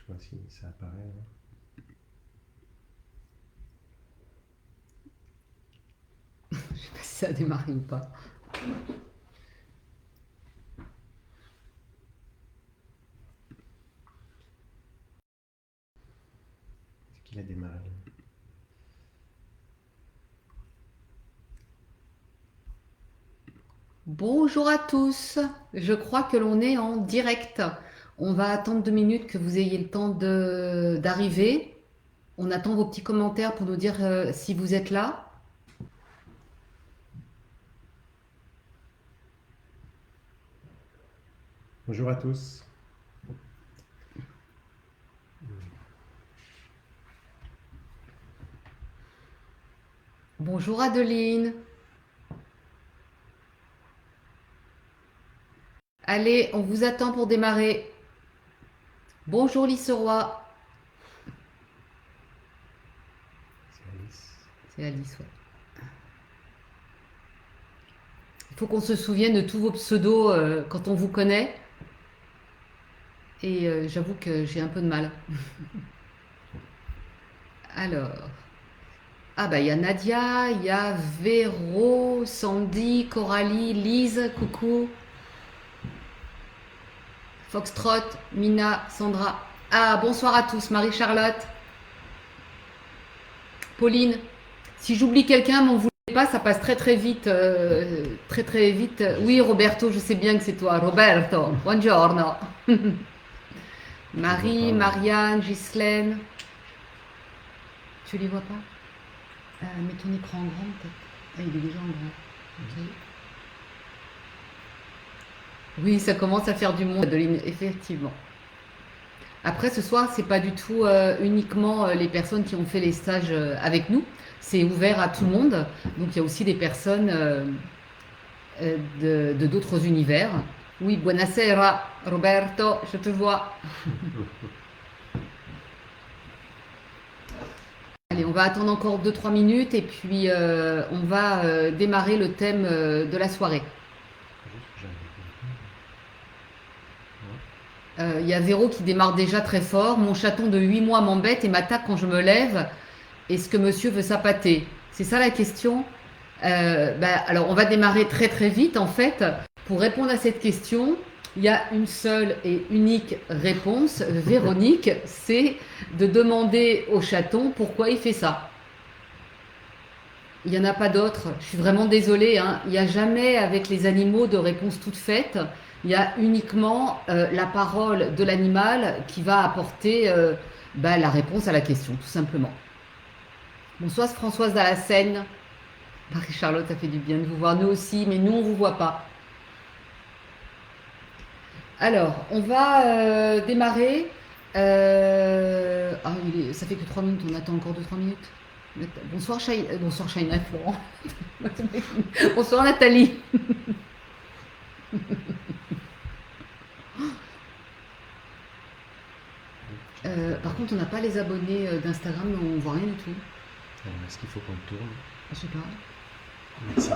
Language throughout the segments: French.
Je vois si ça apparaît. Je sais pas si ça a démarré ou pas. Est-ce qu'il a démarré? Bonjour à tous, je crois que l'on est en direct. On va attendre 2 minutes que vous ayez le temps d'arriver. On attend vos petits commentaires pour nous dire si vous êtes là. Bonjour à tous. Bonjour Adeline. Allez, on vous attend pour démarrer. Bonjour Lisseroy. C'est Alice. C'est Alice, ouais. Il faut qu'on se souvienne de tous vos pseudos quand on vous connaît. Et j'avoue que j'ai un peu de mal. Alors. Ah bah il y a Nadia, il y a Véro, Sandy, Coralie, Lise, coucou. Foxtrot, Mina, Sandra. Ah bonsoir à tous, Marie-Charlotte. Pauline. Si j'oublie quelqu'un, m'en voulez pas, ça passe très très vite. Très très vite. Oui Roberto, je sais bien que c'est toi. Roberto, buongiorno. Marie, Marianne, Ghislaine. Tu les vois pas? Mets ton écran en grand peut-être. Ah, il est déjà en grand. Ok. Oui, ça commence à faire du monde, Adeline, effectivement. Après, ce soir, c'est pas du tout uniquement les personnes qui ont fait les stages avec nous. C'est ouvert à tout le monde. Donc, il y a aussi des personnes de d'autres univers. Oui, buonasera, Roberto, je te vois. Allez, on va attendre encore 2-3 minutes et puis on va démarrer le thème de la soirée. Il y a Véro qui démarre déjà très fort. Mon chaton de 8 mois m'embête et m'attaque quand je me lève. Est-ce que monsieur veut s'appâter? C'est ça la question. Alors, on va démarrer très très vite en fait. Pour répondre à cette question, il y a une seule et unique réponse, Véronique, c'est de demander au chaton pourquoi il fait ça. Il n'y en a pas d'autre. Je suis vraiment désolée, hein. Il n'y a jamais avec les animaux de réponse toute faite. Il y a uniquement la parole de l'animal qui va apporter la réponse à la question, tout simplement. Bonsoir Françoise Dallassène. Marie-Charlotte, ça fait du bien de vous voir. Nous aussi, mais nous, on ne vous voit pas. Alors, on va démarrer. Ça fait que 3 minutes, on attend encore 2-3 minutes. Bonsoir, bonsoir Shaina Florent. Bonsoir Nathalie. Par contre, on n'a pas les abonnés d'Instagram, mais on voit rien du tout. Alors, est-ce qu'il faut qu'on tourne? Je sais pas. Merci.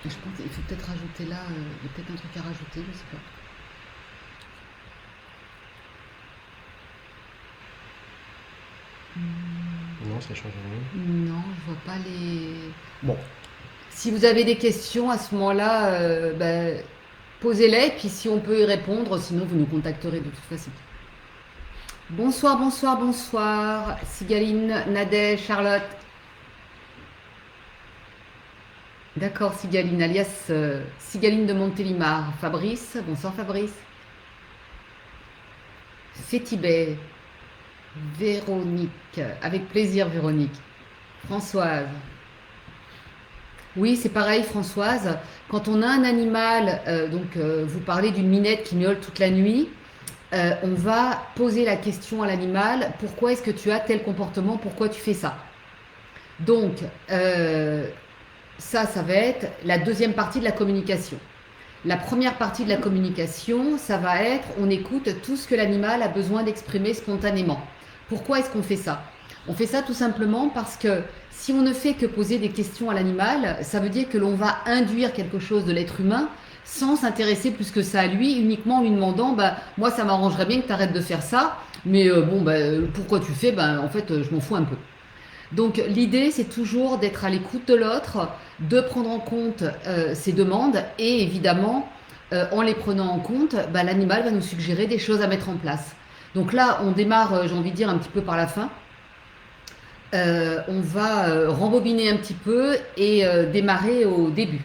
Je pense qu'il faut peut-être rajouter là, il y a peut-être un truc à rajouter, je sais pas. Non, ça change rien. Non, je vois pas les. Bon. Si vous avez des questions à ce moment-là, posez-les, puis si on peut y répondre, sinon vous nous contacterez de toute façon. Bonsoir, bonsoir, bonsoir. Sigaline, Nadège, Charlotte. D'accord, Sigaline, alias Sigaline de Montélimar. Fabrice, bonsoir Fabrice. Fétibet. Véronique, avec plaisir Véronique. Françoise. Oui, c'est pareil Françoise. Quand on a un animal, vous parlez d'une minette qui miaule toute la nuit, on va poser la question à l'animal, pourquoi est-ce que tu as tel comportement, pourquoi tu fais ça? Donc, ça va être la deuxième partie de la communication. La première partie de la communication, ça va être, on écoute tout ce que l'animal a besoin d'exprimer spontanément. Pourquoi est-ce qu'on fait ça? On fait ça tout simplement parce que si on ne fait que poser des questions à l'animal, ça veut dire que l'on va induire quelque chose de l'être humain sans s'intéresser plus que ça à lui, uniquement en lui demandant bah, moi ça m'arrangerait bien que tu arrêtes de faire ça, mais bon, bah, pourquoi tu fais bah, en fait, je m'en fous un peu. Donc l'idée, c'est toujours d'être à l'écoute de l'autre, de prendre en compte ses demandes et évidemment, en les prenant en compte, bah, l'animal va nous suggérer des choses à mettre en place. Donc là, on démarre, j'ai envie de dire, un petit peu par la fin. On va rembobiner un petit peu et démarrer au début.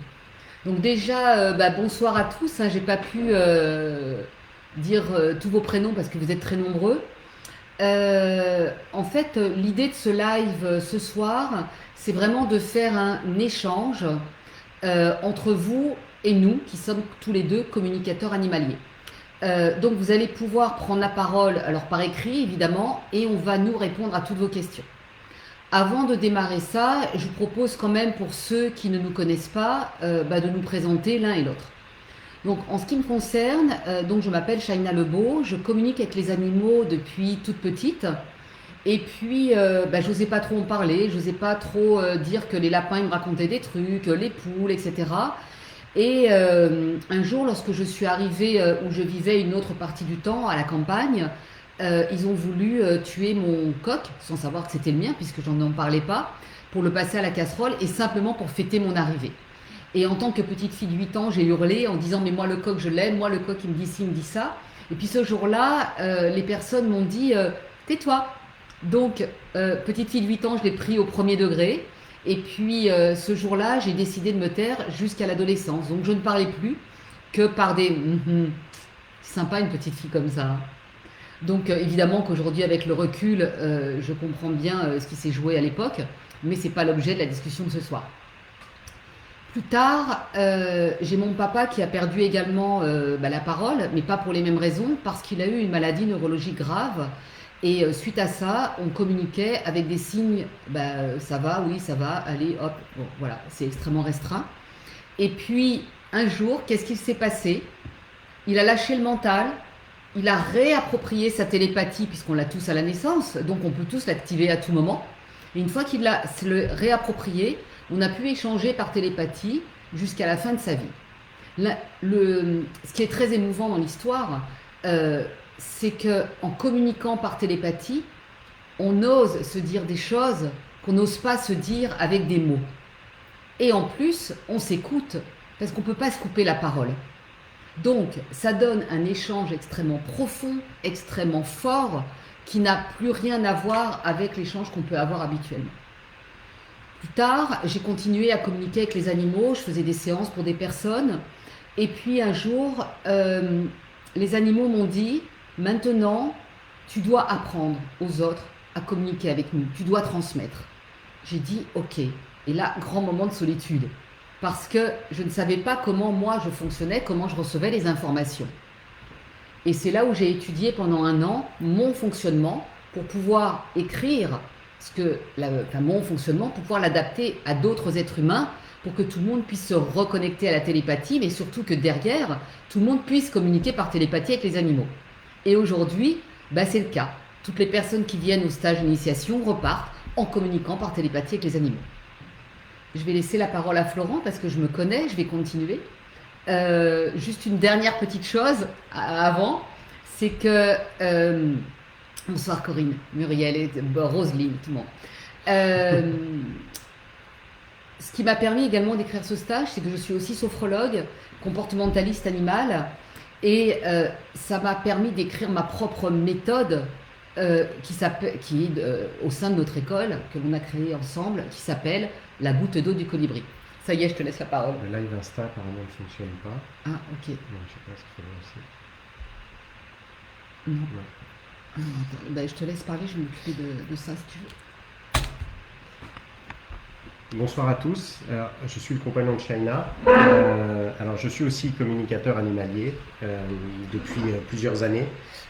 Donc déjà, bah, bonsoir à tous. Hein, j'ai pas pu dire tous vos prénoms parce que vous êtes très nombreux. En fait, l'idée de ce live ce soir, c'est vraiment de faire un échange entre vous et nous, qui sommes tous les deux communicateurs animaliers. Donc vous allez pouvoir prendre la parole, alors par écrit évidemment, et on va nous répondre à toutes vos questions. Avant de démarrer ça, je vous propose quand même pour ceux qui ne nous connaissent pas, bah, de nous présenter l'un et l'autre. Donc en ce qui me concerne, donc je m'appelle Shaina Lebeau, je communique avec les animaux depuis toute petite. Et puis, bah, j'osais pas trop en parler, j'osais pas trop dire que les lapins ils me racontaient des trucs, les poules, etc. Et un jour, lorsque je suis arrivée où je vivais une autre partie du temps, à la campagne, ils ont voulu tuer mon coq, sans savoir que c'était le mien, puisque j'en en parlais pas, pour le passer à la casserole et simplement pour fêter mon arrivée. Et en tant que petite fille de 8 ans, j'ai hurlé en disant mais moi le coq je l'aime, moi le coq il me dit ci, il me dit ça. Et puis ce jour-là, les personnes m'ont dit tais-toi. Donc petite fille de 8 ans, je l'ai pris au premier degré. Et puis ce jour-là, j'ai décidé de me taire jusqu'à l'adolescence. Donc je ne parlais plus que par des c'est sympa une petite fille comme ça. Donc évidemment qu'aujourd'hui avec le recul, je comprends bien ce qui s'est joué à l'époque, mais c'est pas l'objet de la discussion de ce soir. Plus tard, j'ai mon papa qui a perdu également la parole, mais pas pour les mêmes raisons, parce qu'il a eu une maladie neurologique grave. Et suite à ça, on communiquait avec des signes, ça va, oui, ça va, allez, hop, bon, voilà, c'est extrêmement restreint. Et puis, un jour, qu'est-ce qu'il s'est passé? Il a lâché le mental, il a réapproprié sa télépathie, puisqu'on l'a tous à la naissance, donc on peut tous l'activer à tout moment. Et une fois qu'il l'a réapproprié, on a pu échanger par télépathie jusqu'à la fin de sa vie. Ce qui est très émouvant dans l'histoire, c'est qu'en communiquant par télépathie, on ose se dire des choses qu'on n'ose pas se dire avec des mots. Et en plus, on s'écoute, parce qu'on ne peut pas se couper la parole. Donc, ça donne un échange extrêmement profond, extrêmement fort, qui n'a plus rien à voir avec l'échange qu'on peut avoir habituellement. Plus tard, j'ai continué à communiquer avec les animaux, je faisais des séances pour des personnes. Et puis un jour, les animaux m'ont dit, maintenant, tu dois apprendre aux autres à communiquer avec nous, tu dois transmettre. J'ai dit, ok. Et là, grand moment de solitude, parce que je ne savais pas comment moi je fonctionnais, comment je recevais les informations. Et c'est là où j'ai étudié pendant 1 an mon fonctionnement pour pouvoir écrire mon fonctionnement, pour pouvoir l'adapter à d'autres êtres humains, pour que tout le monde puisse se reconnecter à la télépathie, mais surtout que derrière, tout le monde puisse communiquer par télépathie avec les animaux. Et aujourd'hui, c'est le cas. Toutes les personnes qui viennent au stage d'initiation repartent en communiquant par télépathie avec les animaux. Je vais laisser la parole à Florent parce que je me connais, je vais continuer. Juste une dernière petite chose avant, c'est que... bonsoir Corinne, Muriel et Roselyne, tout le monde. Ce qui m'a permis également d'écrire ce stage, c'est que je suis aussi sophrologue, comportementaliste animal, et ça m'a permis d'écrire ma propre méthode qui est au sein de notre école, que l'on a créée ensemble, qui s'appelle la goutte d'eau du colibri. Ça y est, je te laisse la parole. Le live Insta apparemment ne fonctionne pas. Ah, ok. Non, je sais pas ce qu'il faut lancer. Non. Non. Ah, non, je te laisse parler, je vais m'occuper de ça si tu veux. Bonsoir à tous, alors, je suis le compagnon de Shaina. Alors je suis aussi communicateur animalier depuis plusieurs années.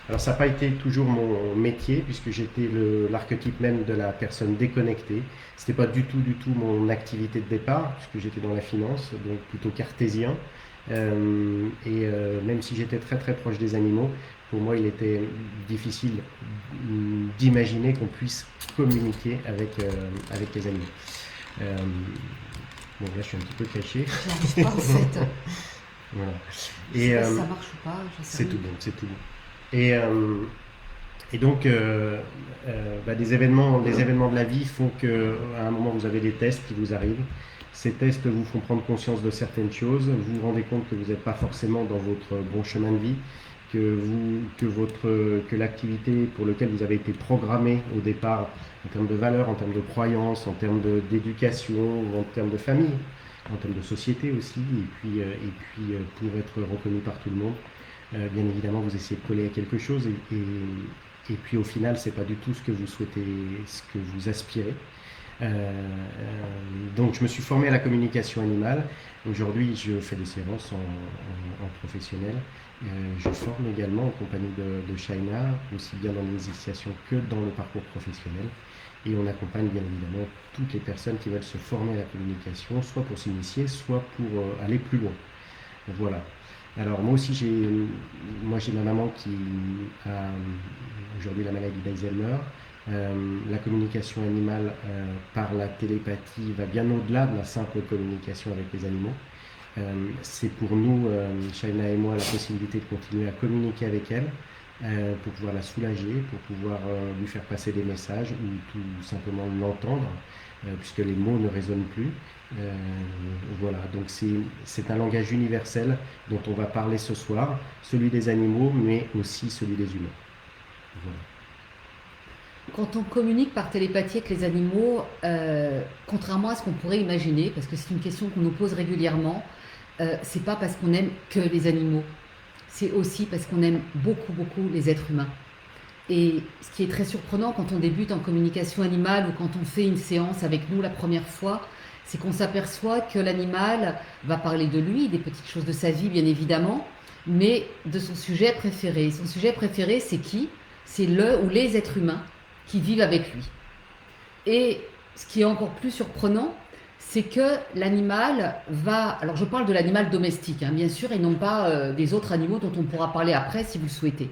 Alors ça n'a pas été toujours mon métier puisque j'étais l'archétype même de la personne déconnectée. C'était pas du tout mon activité de départ puisque j'étais dans la finance, donc plutôt cartésien. Même si j'étais très très proche des animaux, pour moi il était difficile d'imaginer qu'on puisse communiquer avec les animaux. Bon là je suis un petit peu caché. J'arrive pas en fait. Voilà. Je sais Et pas si ça marche ou pas, j'en sais c'est rien. tout bon, c'est tout bon. Et donc, bah, des événements de la vie font que, à un moment, vous avez des tests qui vous arrivent. Ces tests vous font prendre conscience de certaines choses. Vous vous rendez compte que vous n'êtes pas forcément dans votre bon chemin de vie, que l'activité pour laquelle vous avez été programmé au départ, en termes de valeurs, en termes de croyances, en termes d'éducation, en termes de famille, en termes de société aussi, pour être reconnu par tout le monde, bien évidemment, vous essayez de coller à quelque chose et puis au final, c'est pas du tout ce que vous souhaitez, ce que vous aspirez. Donc je me suis formé à la communication animale. Aujourd'hui, je fais des séances en professionnel. Je forme également en compagnie de Shaina, aussi bien dans l'initiation que dans le parcours professionnel. Et on accompagne bien évidemment toutes les personnes qui veulent se former à la communication, soit pour s'initier, soit pour aller plus loin. Voilà. Alors moi aussi j'ai ma maman qui a aujourd'hui la maladie d'Alzheimer. La communication animale par la télépathie va bien au-delà de la simple communication avec les animaux. C'est pour nous, Shaina et moi, la possibilité de continuer à communiquer avec elle, pour pouvoir la soulager, pour pouvoir lui faire passer des messages ou tout simplement l'entendre, puisque les mots ne résonnent plus. Euh, voilà, donc c'est un langage universel dont on va parler ce soir, celui des animaux, mais aussi celui des humains. Voilà. Quand on communique par télépathie avec les animaux, contrairement à ce qu'on pourrait imaginer, parce que c'est une question qu'on nous pose régulièrement, c'est pas parce qu'on aime que les animaux, c'est aussi parce qu'on aime beaucoup, beaucoup les êtres humains. Et ce qui est très surprenant quand on débute en communication animale ou quand on fait une séance avec nous la première fois, c'est qu'on s'aperçoit que l'animal va parler de lui, des petites choses de sa vie bien évidemment, mais de son sujet préféré. Son sujet préféré, c'est qui? C'est le ou les êtres humains qui vivent avec lui. Et ce qui est encore plus surprenant, c'est que l'animal va... Alors je parle de l'animal domestique, hein, bien sûr, et non pas des autres animaux dont on pourra parler après si vous le souhaitez.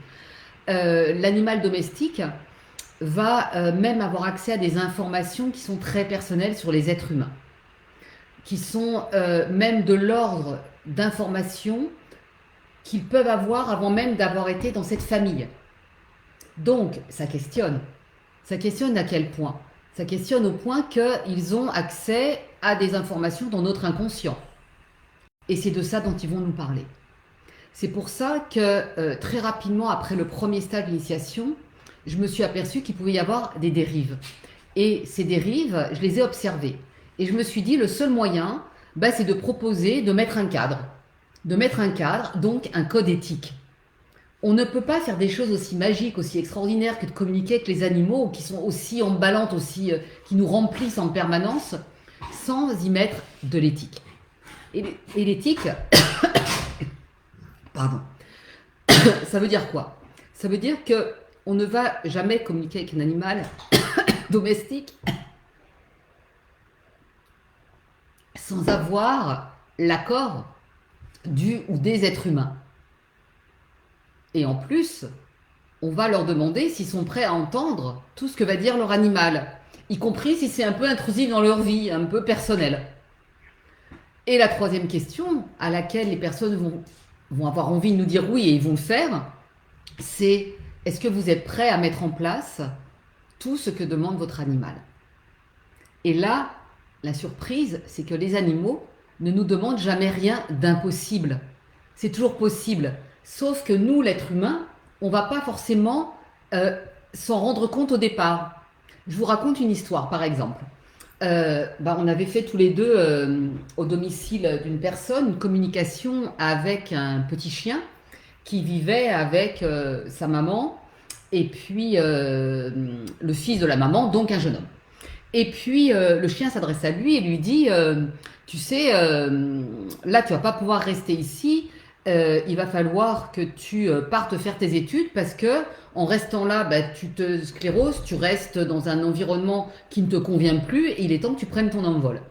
L'animal domestique va même avoir accès à des informations qui sont très personnelles sur les êtres humains, qui sont même de l'ordre d'informations qu'ils peuvent avoir avant même d'avoir été dans cette famille. Donc, ça questionne. Ça questionne à quel point? Ça questionne au point qu'ils ont accès à des informations dans notre inconscient. Et c'est de ça dont ils vont nous parler. C'est pour ça que très rapidement, après le premier stage d'initiation, je me suis aperçue qu'il pouvait y avoir des dérives. Et ces dérives, je les ai observées. Et je me suis dit, le seul moyen, bah, c'est de proposer de mettre un cadre. De mettre un cadre, donc un code éthique. On ne peut pas faire des choses aussi magiques, aussi extraordinaires que de communiquer avec les animaux, qui sont aussi emballantes, qui nous remplissent en permanence, sans y mettre de l'éthique. Et l'éthique, pardon, ça veut dire quoi? Ça veut dire que on ne va jamais communiquer avec un animal domestique sans avoir l'accord du ou des êtres humains. Et en plus, on va leur demander s'ils sont prêts à entendre tout ce que va dire leur animal, y compris si c'est un peu intrusif dans leur vie, un peu personnel. Et la troisième question, à laquelle les personnes vont avoir envie de nous dire oui et ils vont le faire, c'est est-ce que vous êtes prêts à mettre en place tout ce que demande votre animal? Et là, la surprise, c'est que les animaux ne nous demandent jamais rien d'impossible. C'est toujours possible. Sauf que nous, l'être humain, on ne va pas forcément s'en rendre compte au départ. Je vous raconte une histoire, par exemple. On avait fait tous les deux au domicile d'une personne une communication avec un petit chien qui vivait avec sa maman et puis le fils de la maman, donc un jeune homme. Et puis le chien s'adresse à lui et lui dit tu sais, là tu vas pas pouvoir rester ici, il va falloir que tu partes faire tes études parce que en restant là, bah, tu te scléroses, tu restes dans un environnement qui ne te convient plus et il est temps que tu prennes ton envol.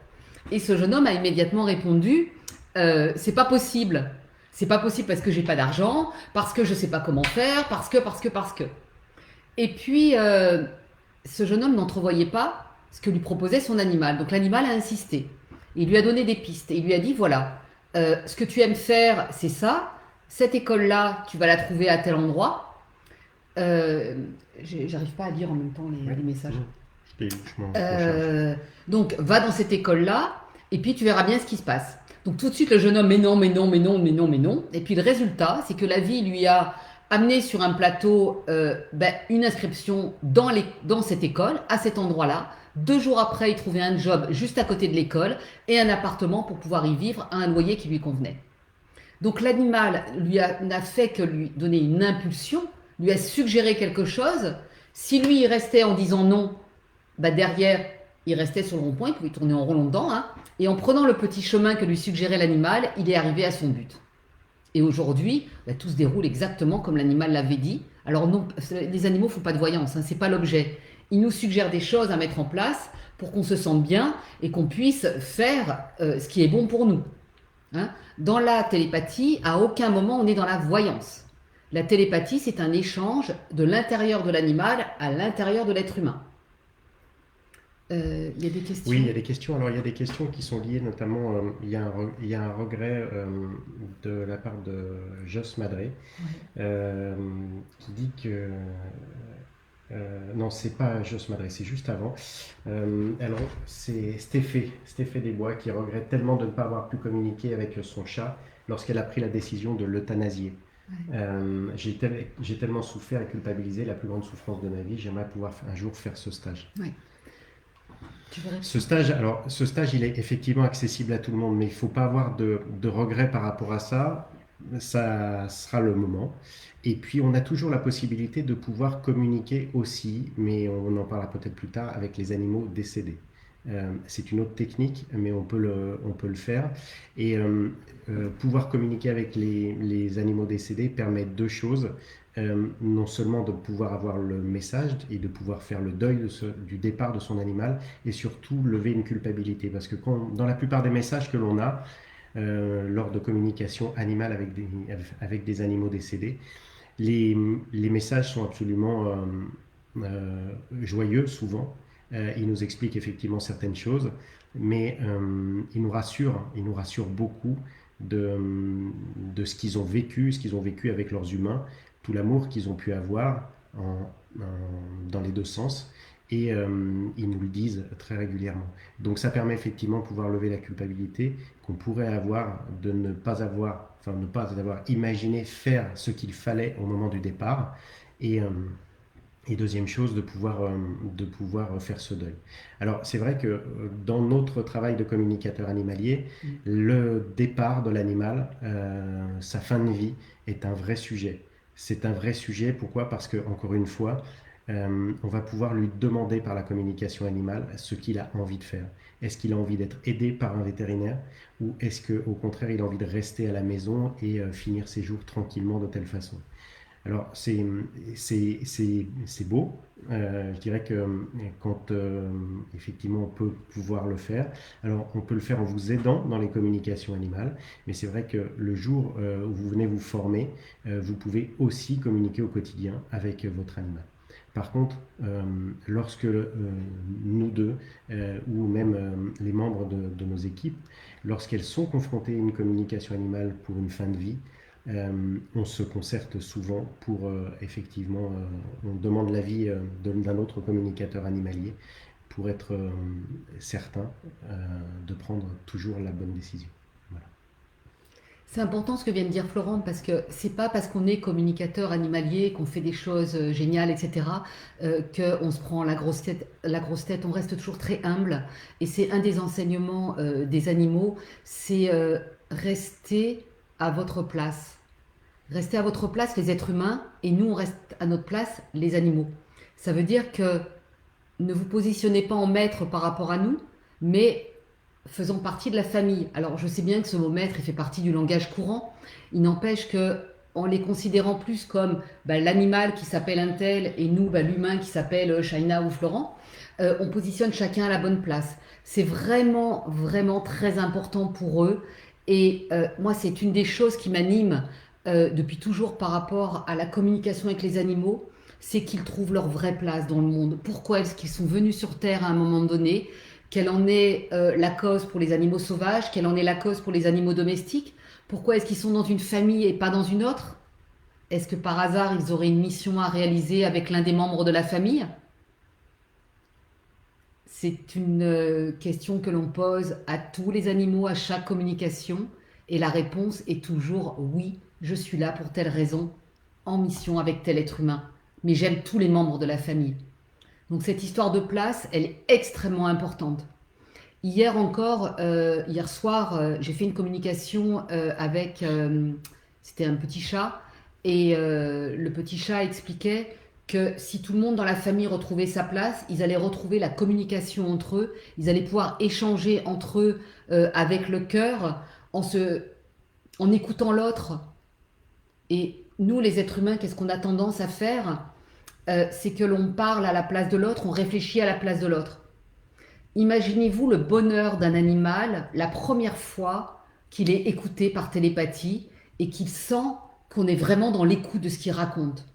Et ce jeune homme a immédiatement répondu c'est pas possible. C'est pas possible parce que j'ai pas d'argent, parce que je sais pas comment faire, parce que. Et puis, ce jeune homme n'entrevoyait pas ce que lui proposait son animal. Donc l'animal a insisté. Il lui a donné des pistes. Et il lui a dit, voilà, Ce que tu aimes faire, c'est ça. Cette école-là, tu vas la trouver à tel endroit. Euh, J'arrive pas à lire en même temps Oui. les messages. Je m'en charge. Donc, va dans cette école-là, et puis tu verras bien ce qui se passe. Donc, tout de suite, le jeune homme, mais non, mais non, mais non, mais non, mais non. Et puis, le résultat, c'est que la vie lui a amené sur un plateau une inscription dans cette école, à cet endroit-là. 2 jours après, il trouvait un job juste à côté de l'école et un appartement pour pouvoir y vivre à un loyer qui lui convenait. Donc, l'animal n'a fait que lui donner une impulsion, lui a suggéré quelque chose. Si lui, il restait en disant non, derrière, il restait sur le rond-point, il pouvait tourner en rond longtemps, hein, et en prenant le petit chemin que lui suggérait l'animal, il est arrivé à son but. Et aujourd'hui, tout se déroule exactement comme l'animal l'avait dit. Alors non, les animaux ne font pas de voyance, hein, c'est pas l'objet. Ils nous suggèrent des choses à mettre en place pour qu'on se sente bien et qu'on puisse faire ce qui est bon pour nous. Hein. Dans la télépathie, à aucun moment on est dans la voyance. La télépathie, c'est un échange de l'intérieur de l'animal à l'intérieur de l'être humain. Il y a des questions. Oui, il y a des questions. Alors, il y a des questions qui sont liées notamment. Il y a un regret de la part de Jos Madré Ouais. qui dit que. Non, c'est pas Jos Madré, c'est juste avant. Alors, c'est Stéphé Desbois qui regrette tellement de ne pas avoir pu communiquer avec son chat lorsqu'elle a pris la décision de l'euthanasier. Ouais. J'ai tellement souffert et culpabilisé, la plus grande souffrance de ma vie. J'aimerais pouvoir un jour faire ce stage. Ouais. Ce stage, il est effectivement accessible à tout le monde, mais il ne faut pas avoir de regrets par rapport à ça. Ça sera le moment. Et puis, on a toujours la possibilité de pouvoir communiquer aussi, mais on en parlera peut-être plus tard, avec les animaux décédés. C'est une autre technique, mais on peut le faire. Et pouvoir communiquer avec les animaux décédés permet deux choses. Non seulement de pouvoir avoir le message et de pouvoir faire le deuil du départ de son animal, et surtout lever une culpabilité. Parce que dans la plupart des messages que l'on a lors de communication animale avec des animaux décédés, les messages sont absolument joyeux souvent. Ils nous expliquent effectivement certaines choses, mais ils nous rassurent beaucoup de ce qu'ils ont vécu avec leurs humains, tout l'amour qu'ils ont pu avoir dans les deux sens, et ils nous le disent très régulièrement. Donc ça permet effectivement de pouvoir lever la culpabilité qu'on pourrait avoir de ne pas avoir imaginé faire ce qu'il fallait au moment du départ, et deuxième chose, de pouvoir faire ce deuil. Alors, c'est vrai que dans notre travail de communicateur animalier, le départ de l'animal, sa fin de vie, est un vrai sujet. C'est un vrai sujet, pourquoi? Parce que, encore une fois, on va pouvoir lui demander par la communication animale ce qu'il a envie de faire. Est-ce qu'il a envie d'être aidé par un vétérinaire, ou est-ce qu'au contraire, il a envie de rester à la maison et finir ses jours tranquillement de telle façon? Alors, c'est beau. Je dirais que quand effectivement on peut pouvoir le faire, alors on peut le faire en vous aidant dans les communications animales, mais c'est vrai que le jour où vous venez vous former, vous pouvez aussi communiquer au quotidien avec votre animal. Par contre, lorsque nous deux, ou même les membres de nos équipes, lorsqu'elles sont confrontées à une communication animale pour une fin de vie, on se concerte souvent pour effectivement, on demande l'avis d'un autre communicateur animalier pour être certain de prendre toujours la bonne décision. Voilà. C'est important ce que vient de dire Florent, parce que c'est pas parce qu'on est communicateur animalier, qu'on fait des choses géniales, etc., qu'on se prend la grosse tête. La grosse tête, on reste toujours très humble. Et c'est un des enseignements des animaux, c'est rester à votre place. Restez à votre place, les êtres humains, et nous, on reste à notre place, les animaux. Ça veut dire que ne vous positionnez pas en maître par rapport à nous, mais faisant partie de la famille. Alors, je sais bien que ce mot maître, il fait partie du langage courant. Il n'empêche que, en les considérant plus comme l'animal qui s'appelle un tel et nous, l'humain qui s'appelle Shaina ou Florent, on positionne chacun à la bonne place. C'est vraiment, vraiment très important pour eux. Et moi, c'est une des choses qui m'anime depuis toujours par rapport à la communication avec les animaux, c'est qu'ils trouvent leur vraie place dans le monde. Pourquoi est-ce qu'ils sont venus sur Terre à un moment donné? quelle en est la cause pour les animaux sauvages, quelle en est la cause pour les animaux domestiques, pourquoi est-ce qu'ils sont dans une famille et pas dans une autre, est-ce que par hasard ils auraient une mission à réaliser avec l'un des membres de la famille? C'est une question que l'on pose à tous les animaux à chaque communication et la réponse est toujours oui, je suis là pour telle raison, en mission avec tel être humain, mais j'aime tous les membres de la famille. Donc cette histoire de place, elle est extrêmement importante. Hier encore, hier soir, j'ai fait une communication avec, c'était un petit chat, et le petit chat expliquait que si tout le monde dans la famille retrouvait sa place, ils allaient retrouver la communication entre eux, ils allaient pouvoir échanger entre eux avec le cœur, en écoutant l'autre. Et nous, les êtres humains, qu'est-ce qu'on a tendance à faire? C'est que l'on parle à la place de l'autre, on réfléchit à la place de l'autre. Imaginez-vous le bonheur d'un animal la première fois qu'il est écouté par télépathie et qu'il sent qu'on est vraiment dans l'écoute de ce qu'il raconte.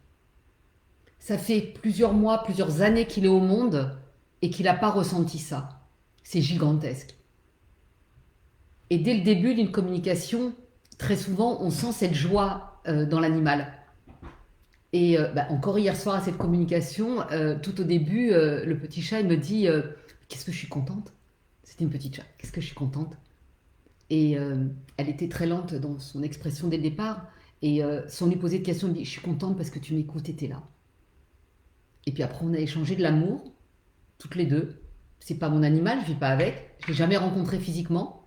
Ça fait plusieurs mois, plusieurs années qu'il est au monde et qu'il n'a pas ressenti ça. C'est gigantesque. Et dès le début d'une communication, très souvent, on sent cette joie dans l'animal. Et encore hier soir à cette communication, tout au début, le petit chat il me dit qu'est-ce que je suis contente. C'était une petite chat. Qu'est-ce que je suis contente. Et elle était très lente dans son expression dès le départ. Et sans lui poser de questions, elle me dit je suis contente parce que tu m'écoutes et t'es là. Et puis après, on a échangé de l'amour, toutes les deux. C'est pas mon animal, je vis pas avec. Je l'ai jamais rencontré physiquement.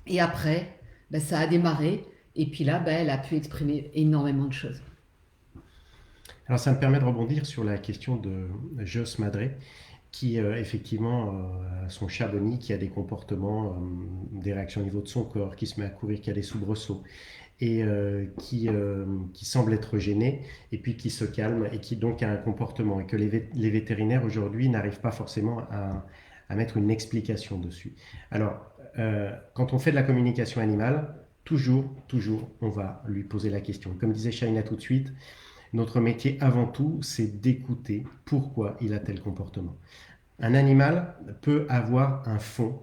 Et après, ça a démarré. Et puis là, elle a pu exprimer énormément de choses. Alors ça me permet de rebondir sur la question de Jos Madré, qui effectivement a son chat Bonnie qui a des comportements, des réactions au niveau de son corps, qui se met à courir, qui a des soubresauts, et qui semble être gêné, et puis qui se calme, et qui donc a un comportement, et que les vétérinaires aujourd'hui n'arrivent pas forcément à mettre une explication dessus. Alors, quand on fait de la communication animale, toujours, on va lui poser la question. Comme disait Shaina tout de suite, notre métier avant tout, c'est d'écouter pourquoi il a tel comportement. Un animal peut avoir un fond,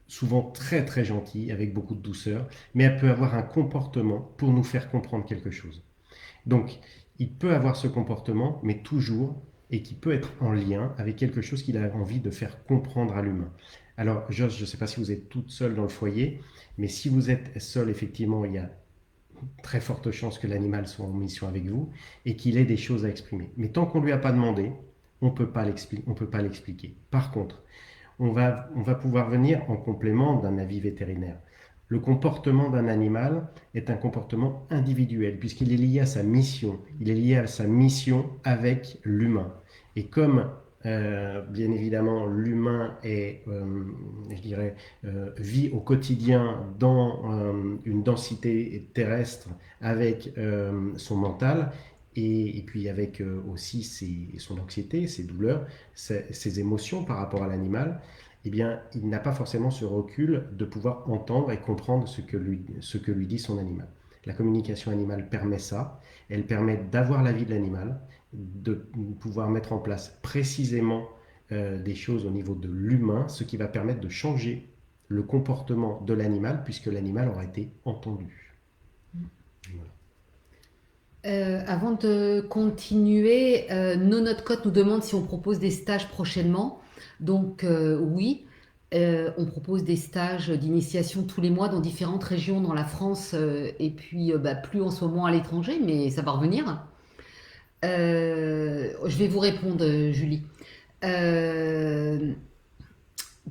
souvent très très gentil, avec beaucoup de douceur, mais elle peut avoir un comportement pour nous faire comprendre quelque chose. Donc, il peut avoir ce comportement, mais toujours, et qui peut être en lien avec quelque chose qu'il a envie de faire comprendre à l'humain. Alors, Joss, je ne sais pas si vous êtes toute seule dans le foyer, mais si vous êtes seule, effectivement, il y a très forte chance que l'animal soit en mission avec vous et qu'il ait des choses à exprimer. Mais tant qu'on ne lui a pas demandé, on ne peut pas l'expliquer. Par contre, on va pouvoir venir en complément d'un avis vétérinaire. Le comportement d'un animal est un comportement individuel puisqu'il est lié à sa mission. Il est lié à sa mission avec l'humain. Et comme bien évidemment, l'humain est, vit au quotidien dans une densité terrestre avec son mental et puis avec aussi son anxiété, ses douleurs, ses émotions par rapport à l'animal. Eh bien, il n'a pas forcément ce recul de pouvoir entendre et comprendre ce que lui dit son animal. La communication animale permet ça. Elle permet d'avoir l'avis de l'animal, de pouvoir mettre en place précisément des choses au niveau de l'humain, ce qui va permettre de changer le comportement de l'animal puisque l'animal aura été entendu. Voilà. Avant de continuer, Note-Code nous demande si on propose des stages prochainement. Donc oui, on propose des stages d'initiation tous les mois dans différentes régions dans la France et puis plus en ce moment à l'étranger, mais ça va revenir. Je vais vous répondre, Julie.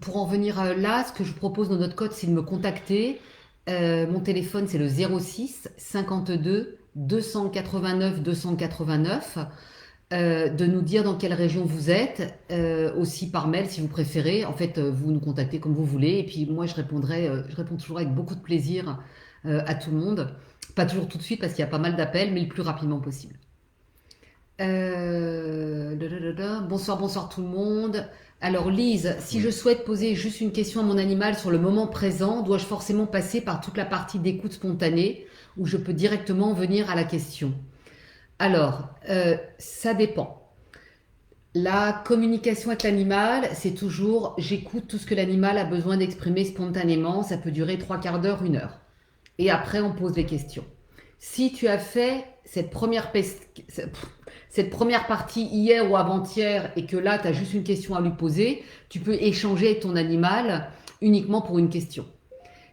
Pour en venir là, ce que je propose dans Note-Code, c'est de me contacter. Mon téléphone, c'est le 06 52 289 289. De nous dire dans quelle région vous êtes, aussi par mail si vous préférez. En fait, vous nous contactez comme vous voulez. Et puis moi, je réponds toujours avec beaucoup de plaisir à tout le monde. Pas toujours tout de suite parce qu'il y a pas mal d'appels, mais le plus rapidement possible. Bonsoir tout le monde. Alors Lise, si je souhaite poser juste une question à mon animal sur le moment présent, dois-je forcément passer par toute la partie d'écoute spontanée ou je peux directement venir à la question? Alors, ça dépend. La communication avec l'animal, c'est toujours j'écoute tout ce que l'animal a besoin d'exprimer spontanément. Ça peut durer trois quarts d'heure, une heure. Et après, on pose des questions. Si tu as fait cette première partie hier ou avant-hier et que là, tu as juste une question à lui poser, tu peux échanger avec ton animal uniquement pour une question.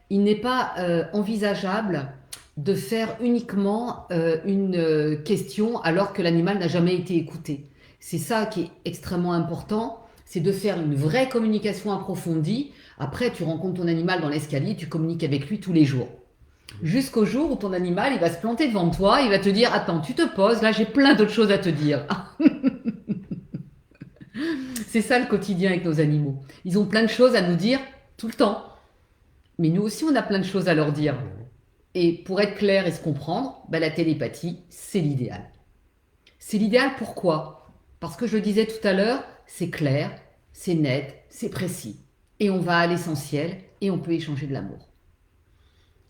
Il n'est pas envisageable de faire uniquement une question alors que l'animal n'a jamais été écouté. C'est ça qui est extrêmement important, c'est de faire une vraie communication approfondie. Après, tu rencontres ton animal dans l'escalier, tu communiques avec lui tous les jours. Jusqu'au jour où ton animal, il va se planter devant toi, il va te dire, attends, tu te poses, là j'ai plein d'autres choses à te dire. C'est ça le quotidien avec nos animaux. Ils ont plein de choses à nous dire tout le temps. Mais nous aussi, on a plein de choses à leur dire. Et pour être clair et se comprendre, ben, la télépathie, c'est l'idéal. C'est l'idéal pourquoi? Parce que je le disais tout à l'heure, c'est clair, c'est net, c'est précis. Et on va à l'essentiel et on peut échanger de l'amour.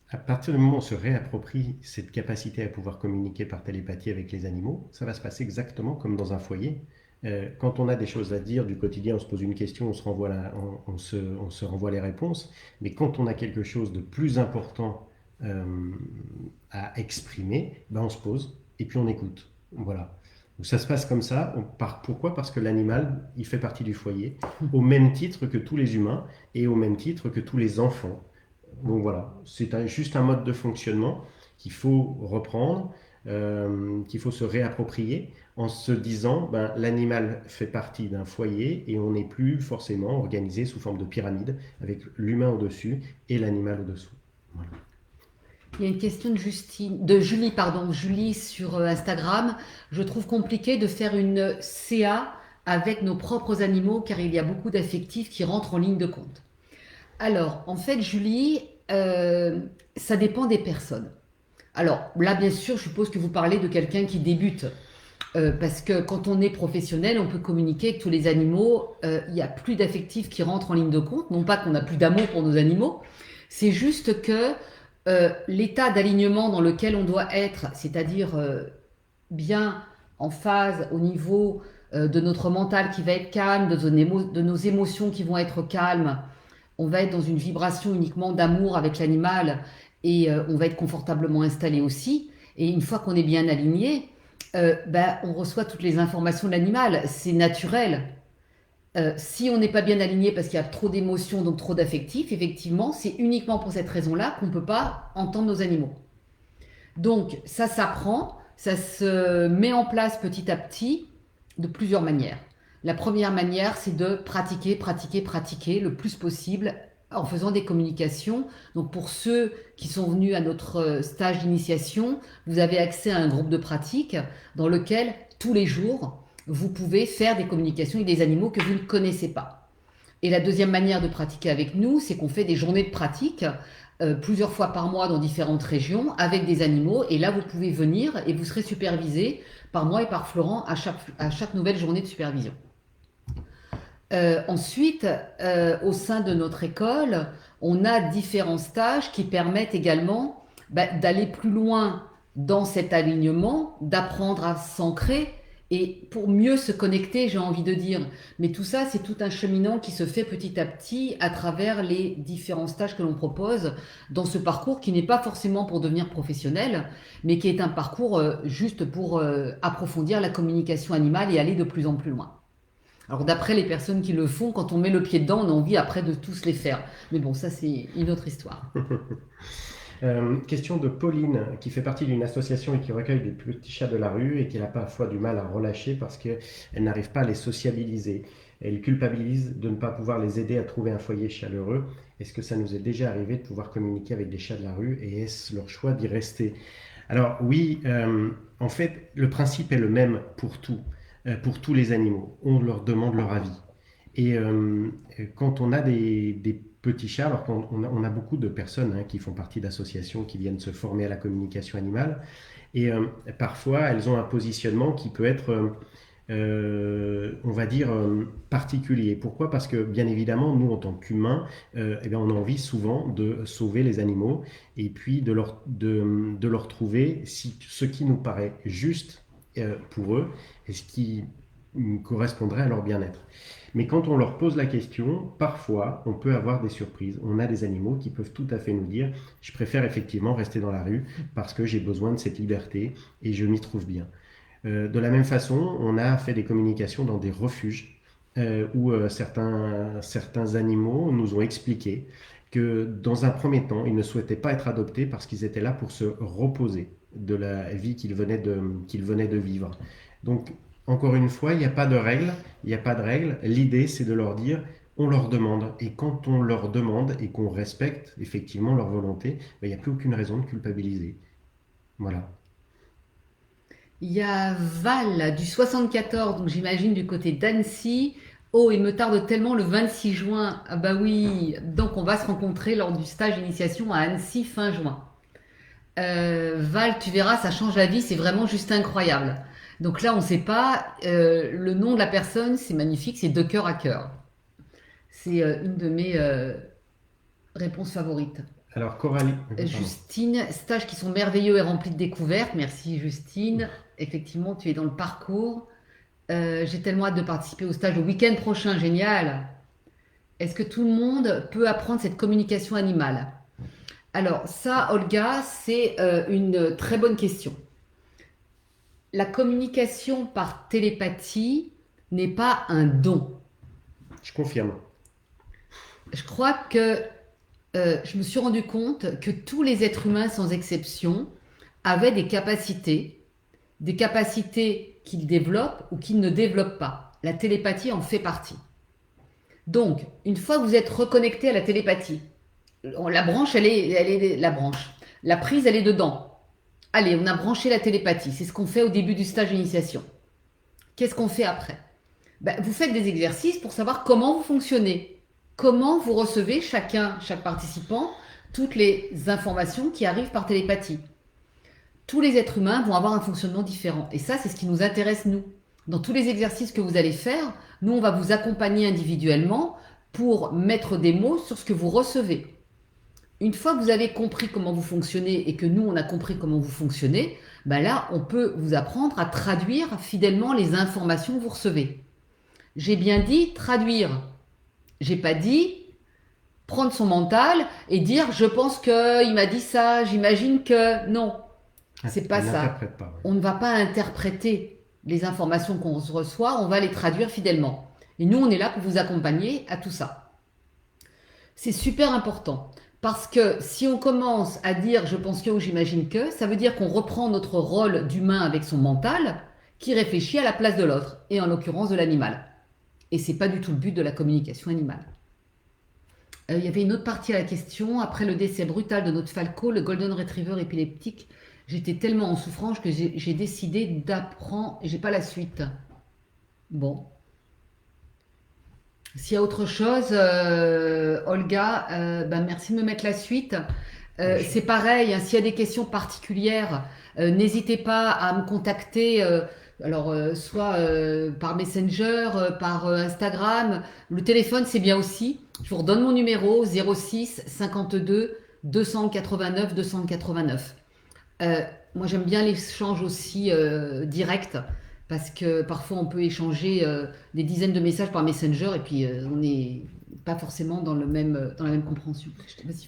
À partir du moment où on se réapproprie cette capacité à pouvoir communiquer par télépathie avec les animaux, ça va se passer exactement comme dans un foyer. Quand on a des choses à dire du quotidien, on se pose une question, on se renvoie les réponses. Mais quand on a quelque chose de plus important euh, à exprimer, ben on se pose et puis on écoute. Voilà. Donc ça se passe comme ça. Pourquoi? Parce que l'animal, il fait partie du foyer, au même titre que tous les humains et au même titre que tous les enfants. Donc voilà, c'est juste un mode de fonctionnement qu'il faut reprendre, qu'il faut se réapproprier en se disant ben, l'animal fait partie d'un foyer et on n'est plus forcément organisé sous forme de pyramide avec l'humain au-dessus et l'animal au-dessous. Voilà. Il y a une question de Julie, Julie sur Instagram. Je trouve compliqué de faire une CA avec nos propres animaux car il y a beaucoup d'affectifs qui rentrent en ligne de compte. Alors, en fait, Julie, ça dépend des personnes. Alors là, bien sûr, je suppose que vous parlez de quelqu'un qui débute. Parce que quand on est professionnel, on peut communiquer avec tous les animaux. Il n'y a plus d'affectifs qui rentrent en ligne de compte. Non pas qu'on n'a plus d'amour pour nos animaux, c'est juste que l'état d'alignement dans lequel on doit être, c'est-à-dire bien en phase au niveau de notre mental qui va être calme, de nos émotions qui vont être calmes, on va être dans une vibration uniquement d'amour avec l'animal et on va être confortablement installé aussi. Et une fois qu'on est bien aligné, ben, on reçoit toutes les informations de l'animal. C'est naturel. Si on n'est pas bien aligné parce qu'il y a trop d'émotions, donc trop d'affectifs, effectivement, c'est uniquement pour cette raison-là qu'on ne peut pas entendre nos animaux. Donc ça s'apprend, ça se met en place petit à petit de plusieurs manières. La première manière, c'est de pratiquer, pratiquer, pratiquer le plus possible en faisant des communications. Donc pour ceux qui sont venus à notre stage d'initiation, vous avez accès à un groupe de pratique dans lequel tous les jours, vous pouvez faire des communications avec des animaux que vous ne connaissez pas. Et la deuxième manière de pratiquer avec nous, c'est qu'on fait des journées de pratique plusieurs fois par mois dans différentes régions avec des animaux. Et là, vous pouvez venir et vous serez supervisé par moi et par Florent à chaque nouvelle journée de supervision. Ensuite, au sein de notre école, on a différents stages qui permettent également d'aller plus loin dans cet alignement, d'apprendre à s'ancrer et pour mieux se connecter, j'ai envie de dire. Mais tout ça, c'est tout un cheminant qui se fait petit à petit à travers les différents stages que l'on propose dans ce parcours qui n'est pas forcément pour devenir professionnel, mais qui est un parcours juste pour approfondir la communication animale et aller de plus en plus loin. Alors d'après les personnes qui le font, quand on met le pied dedans, on a envie après de tous les faire. Mais bon, ça c'est une autre histoire. Question de Pauline, qui fait partie d'une association et qui recueille des petits chats de la rue et qui a parfois du mal à relâcher parce qu'elle n'arrive pas à les sociabiliser. Elle culpabilise de ne pas pouvoir les aider à trouver un foyer chaleureux. Est-ce que ça nous est déjà arrivé de pouvoir communiquer avec des chats de la rue et est-ce leur choix d'y rester? Alors oui, en fait, le principe est le même pour tout. Pour tous les animaux. On leur demande leur avis. Et quand on a des petits chats, alors on a beaucoup de personnes qui font partie d'associations qui viennent se former à la communication animale, et parfois elles ont un positionnement qui peut être, on va dire, particulier. Pourquoi? Parce que bien évidemment, nous en tant qu'humains, eh bien, on a envie souvent de sauver les animaux et puis de leur trouver ce qui nous paraît juste pour eux et ce qui correspondrait à leur bien-être. Mais quand on leur pose la question, parfois, on peut avoir des surprises. On a des animaux qui peuvent tout à fait nous dire, je préfère effectivement rester dans la rue parce que j'ai besoin de cette liberté et je m'y trouve bien. De la même façon, on a fait des communications dans des refuges où certains animaux nous ont expliqué que dans un premier temps, ils ne souhaitaient pas être adoptés parce qu'ils étaient là pour se reposer de la vie qu'ils venaient de vivre. Donc, encore une fois, il n'y a pas de règle, il n'y a pas de règle. L'idée, c'est de leur dire, on leur demande. Et quand on leur demande et qu'on respecte effectivement leur volonté, ben, il n'y a plus aucune raison de culpabiliser. Voilà. Il y a Val du 74, donc j'imagine du côté d'Annecy. Oh, il me tarde tellement le 26 juin. Ah bah oui, donc on va se rencontrer lors du stage d'initiation à Annecy fin juin. Val, tu verras, ça change la vie, c'est vraiment juste incroyable. Donc là, on ne sait pas, le nom de la personne, c'est magnifique, c'est de cœur à cœur. C'est une de mes réponses favorites. Alors, Coralie, pardon. Justine, stages qui sont merveilleux et remplis de découvertes. Merci Justine. Effectivement, tu es dans le parcours. J'ai tellement hâte de participer au stage le week-end prochain. Génial. Est-ce que tout le monde peut apprendre cette communication animale? Alors ça, Olga, c'est une très bonne question. La communication par télépathie n'est pas un don. Je confirme. Je crois que je me suis rendu compte que tous les êtres humains, sans exception, avaient des capacités qu'ils développent ou qu'ils ne développent pas. La télépathie en fait partie. Donc, une fois que vous êtes reconnecté à la télépathie, la branche, la branche. La prise, elle est dedans. Allez, on a branché la télépathie. C'est ce qu'on fait au début du stage d'initiation. Qu'est-ce qu'on fait après? Ben, vous faites des exercices pour savoir comment vous fonctionnez. Comment vous recevez chaque participant, toutes les informations qui arrivent par télépathie. Tous les êtres humains vont avoir un fonctionnement différent. Et ça, c'est ce qui nous intéresse, nous. Dans tous les exercices que vous allez faire, nous, on va vous accompagner individuellement pour mettre des mots sur ce que vous recevez. Une fois que vous avez compris comment vous fonctionnez et que nous, on a compris comment vous fonctionnez, ben là, on peut vous apprendre à traduire fidèlement les informations que vous recevez. J'ai bien dit traduire. J'ai pas dit prendre son mental et dire je pense que il m'a dit ça, j'imagine que non. C'est pas ça. Pas, ouais. On ne va pas interpréter les informations qu'on reçoit, on va les traduire fidèlement. Et nous, on est là pour vous accompagner à tout ça. C'est super important. Parce que si on commence à dire je pense que ou j'imagine que, ça veut dire qu'on reprend notre rôle d'humain avec son mental qui réfléchit à la place de l'autre, et en l'occurrence de l'animal. Et c'est pas du tout le but de la communication animale. Il y avait une autre partie à la question. Après le décès brutal de notre falco, le Golden Retriever épileptique, j'étais tellement en souffrance que j'ai décidé d'apprendre. J'ai pas la suite. Bon. S'il y a autre chose, Olga, merci de me mettre la suite. C'est pareil, hein, s'il y a des questions particulières, n'hésitez pas à me contacter. Soit par Messenger, par Instagram. Le téléphone, c'est bien aussi. Je vous redonne mon numéro 06 52 289 289. Moi, j'aime bien l'échange aussi direct parce que parfois on peut échanger des dizaines de messages par Messenger et puis on n'est pas forcément dans la même compréhension.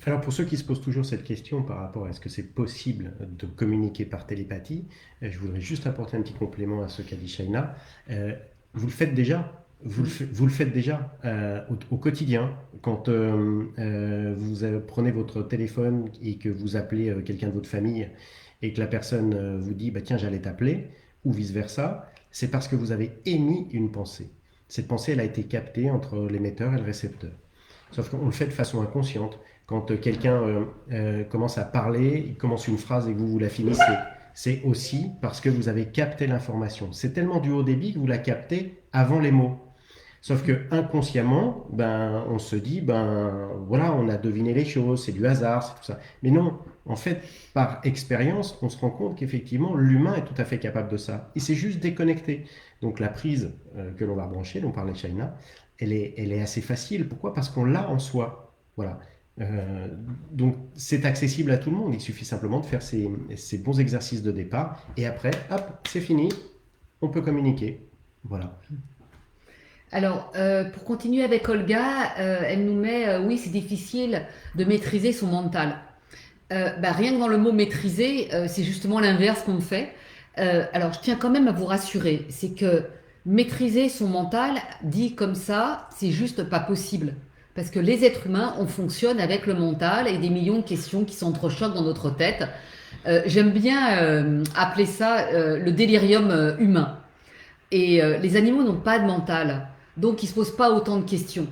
Alors pour ceux qui se posent toujours cette question par rapport à est-ce que c'est possible de communiquer par télépathie, je voudrais juste apporter un petit complément à ce qu'a dit Shaina. Vous le faites déjà. Vous le faites déjà au quotidien. Quand vous prenez votre téléphone et que vous appelez quelqu'un de votre famille et que la personne vous dit bah, tiens j'allais t'appeler ou vice-versa, c'est parce que vous avez émis une pensée. Cette pensée, elle a été captée entre l'émetteur et le récepteur. Sauf qu'on le fait de façon inconsciente. Quand quelqu'un commence à parler, il commence une phrase et que vous la finissez, c'est aussi parce que vous avez capté l'information. C'est tellement du haut débit que vous la captez avant les mots. Sauf que inconsciemment, on se dit, voilà, on a deviné les choses, c'est du hasard, c'est tout ça. Mais non, en fait, par expérience, on se rend compte qu'effectivement, l'humain est tout à fait capable de ça. Il s'est juste déconnecté. Donc la prise que l'on va brancher, dont parlait Shaina, elle est assez facile. Pourquoi? Parce qu'on l'a en soi. Voilà. Donc c'est accessible à tout le monde. Il suffit simplement de faire ces bons exercices de départ. Et après, hop, c'est fini. On peut communiquer. Voilà. Alors, pour continuer avec Olga, elle nous met, oui, c'est difficile de maîtriser son mental. Rien que dans le mot maîtriser, c'est justement l'inverse qu'on fait. Alors, je tiens quand même à vous rassurer, c'est que maîtriser son mental, dit comme ça, c'est juste pas possible. Parce que les êtres humains, on fonctionne avec le mental et des millions de questions qui s'entrechoquent dans notre tête. J'aime bien appeler ça le délirium humain. Et les animaux n'ont pas de mental, donc ils se posent pas autant de questions.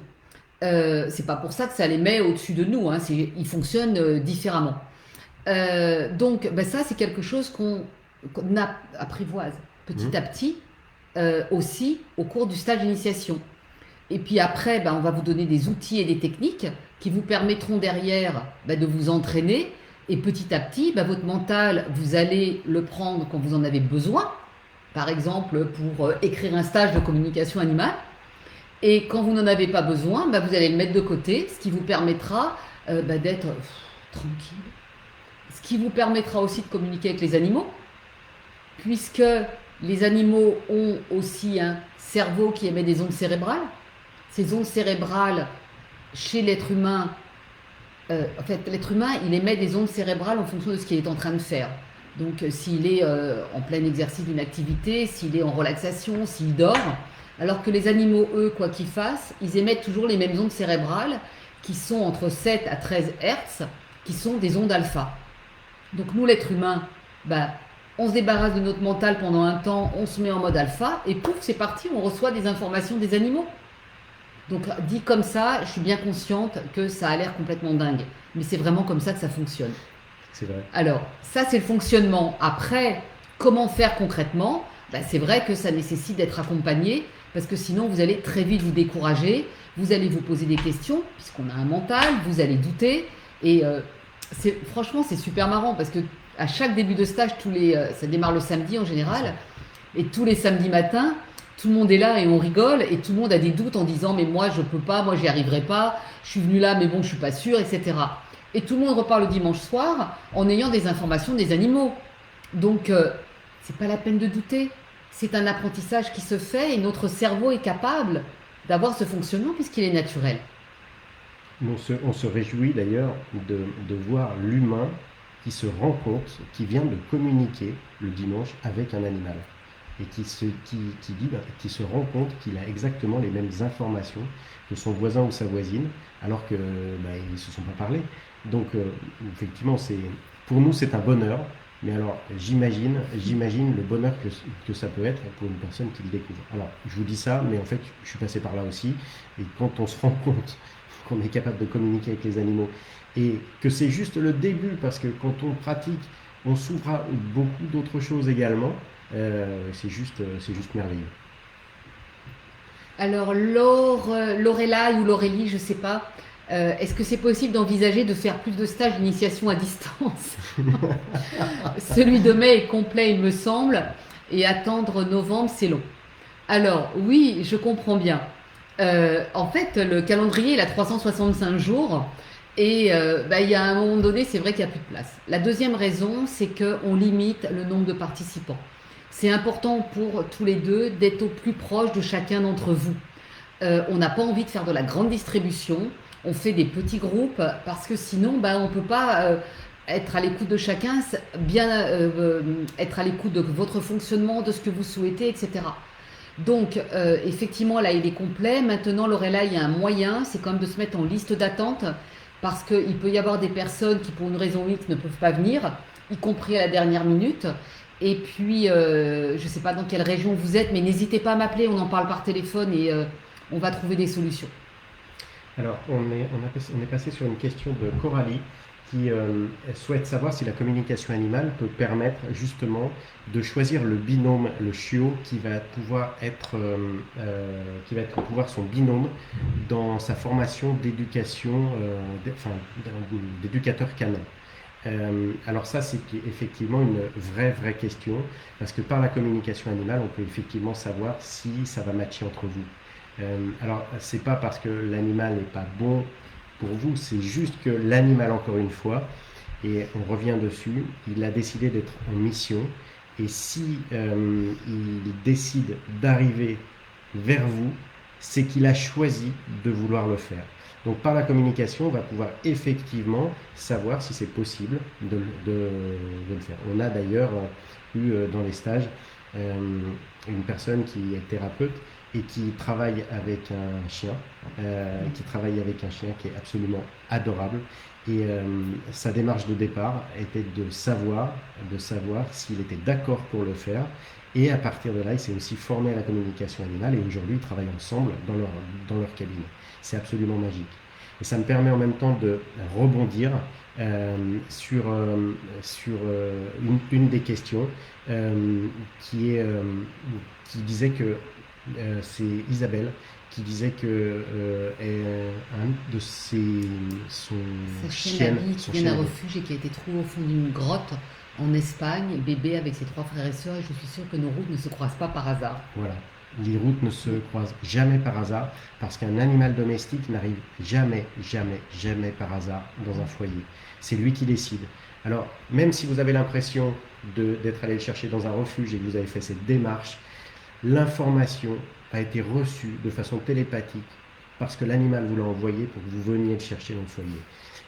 C'est pas pour ça que ça les met au-dessus de nous, hein, ils fonctionnent différemment. Donc ça, c'est quelque chose qu'on apprivoise petit Mhm. à petit aussi au cours du stage d'initiation. Et puis après, on va vous donner des outils et des techniques qui vous permettront derrière de vous entraîner. Et petit à petit, votre mental, vous allez le prendre quand vous en avez besoin. Par exemple, pour écrire un stage de communication animale. Et quand vous n'en avez pas besoin, vous allez le mettre de côté, ce qui vous permettra d'être tranquille. Ce qui vous permettra aussi de communiquer avec les animaux, puisque les animaux ont aussi un cerveau qui émet des ondes cérébrales. Ces ondes cérébrales, chez l'être humain, en fait, l'être humain, il émet des ondes cérébrales en fonction de ce qu'il est en train de faire. Donc, s'il est en plein exercice d'une activité, s'il est en relaxation, s'il dort, alors que les animaux, eux, quoi qu'ils fassent, ils émettent toujours les mêmes ondes cérébrales qui sont entre 7 à 13 Hertz, qui sont des ondes alpha. Donc, nous, l'être humain, on se débarrasse de notre mental pendant un temps, on se met en mode alpha, et pouf, c'est parti, on reçoit des informations des animaux. Donc, dit comme ça, je suis bien consciente que ça a l'air complètement dingue. Mais c'est vraiment comme ça que ça fonctionne. C'est vrai. Alors, ça, c'est le fonctionnement. Après, comment faire concrètement? C'est vrai que ça nécessite d'être accompagné, parce que sinon, vous allez très vite vous décourager, vous allez vous poser des questions, puisqu'on a un mental, vous allez douter. Et franchement, c'est super marrant, parce que à chaque début de stage, ça démarre le samedi en général, et tous les samedis matins, tout le monde est là et on rigole, et tout le monde a des doutes en disant mais moi je peux pas, moi j'y arriverai pas, je suis venu là mais bon je suis pas sûr, etc. Et tout le monde repart le dimanche soir en ayant des informations des animaux. Donc c'est pas la peine de douter, c'est un apprentissage qui se fait et notre cerveau est capable d'avoir ce fonctionnement puisqu'il est naturel. On se réjouit d'ailleurs de voir l'humain qui se rend compte, qui vient de communiquer le dimanche avec un animal et qui se rend compte qu'il a exactement les mêmes informations que son voisin ou sa voisine, alors que ils ne se sont pas parlé. Donc effectivement, pour nous c'est un bonheur, mais alors j'imagine le bonheur que ça peut être pour une personne qui le découvre. Alors je vous dis ça, mais en fait je suis passé par là aussi, et quand on se rend compte qu'on est capable de communiquer avec les animaux et que c'est juste le début, parce que quand on pratique, on s'ouvre à beaucoup d'autres choses également. C'est juste merveilleux. Alors Lorelai ou Laurélie, je sais pas, est-ce que c'est possible d'envisager de faire plus de stages d'initiation à distance? Celui de mai est complet, il me semble, et attendre novembre, c'est long. Alors, oui, je comprends bien. En fait, le calendrier, il a 365 jours, et il y a un moment donné, c'est vrai qu'il n'y a plus de place. La deuxième raison, c'est qu'on limite le nombre de participants. C'est important pour tous les deux d'être au plus proche de chacun d'entre vous. On n'a pas envie de faire de la grande distribution, on fait des petits groupes, parce que sinon, on ne peut pas être à l'écoute de chacun, bien être à l'écoute de votre fonctionnement, de ce que vous souhaitez, etc. Donc, effectivement, là, il est complet. Maintenant, Lorelai, il y a un moyen, c'est quand même de se mettre en liste d'attente, parce qu'il peut y avoir des personnes qui, pour une raison X, ne peuvent pas venir, y compris à la dernière minute. Et puis, je ne sais pas dans quelle région vous êtes, mais n'hésitez pas à m'appeler, on en parle par téléphone et on va trouver des solutions. Alors, on est passé sur une question de Coralie qui souhaite savoir si la communication animale peut permettre justement de choisir le binôme, le chiot, qui va pouvoir pouvoir son binôme dans sa formation d'éducation, d'éducateur canin. Alors ça, c'est effectivement une vraie question, parce que par la communication animale, on peut effectivement savoir si ça va matcher entre vous. Alors, c'est pas parce que l'animal n'est pas bon pour vous, c'est juste que l'animal, encore une fois, et on revient dessus, il a décidé d'être en mission, Et si il décide d'arriver vers vous, c'est qu'il a choisi de vouloir le faire. Donc par la communication, on va pouvoir effectivement savoir si c'est possible de le faire. On a d'ailleurs eu dans les stages une personne qui est thérapeute et qui travaille avec un chien, qui est absolument adorable. Et sa démarche de départ était de savoir s'il était d'accord pour le faire. Et à partir de là, il s'est aussi formé à la communication animale et aujourd'hui, ils travaillent ensemble dans leur cabinet. C'est absolument magique. Et ça me permet en même temps de rebondir sur une des questions qui disait que c'est Isabelle qui disait que un de son Sa chienne chien, Abby qui vient d'un refuge et qui a été trouvée au fond d'une grotte en Espagne, bébé avec ses 3 frères et sœurs, et je suis sûre que nos routes ne se croisent pas par hasard. voilà, les routes ne se croisent jamais par hasard parce qu'un animal domestique n'arrive jamais, jamais, jamais par hasard dans un foyer. C'est lui qui décide. Alors, même si vous avez l'impression d'être allé le chercher dans un refuge et que vous avez fait cette démarche, l'information a été reçue de façon télépathique parce que l'animal vous l'a envoyé pour que vous veniez le chercher dans le foyer.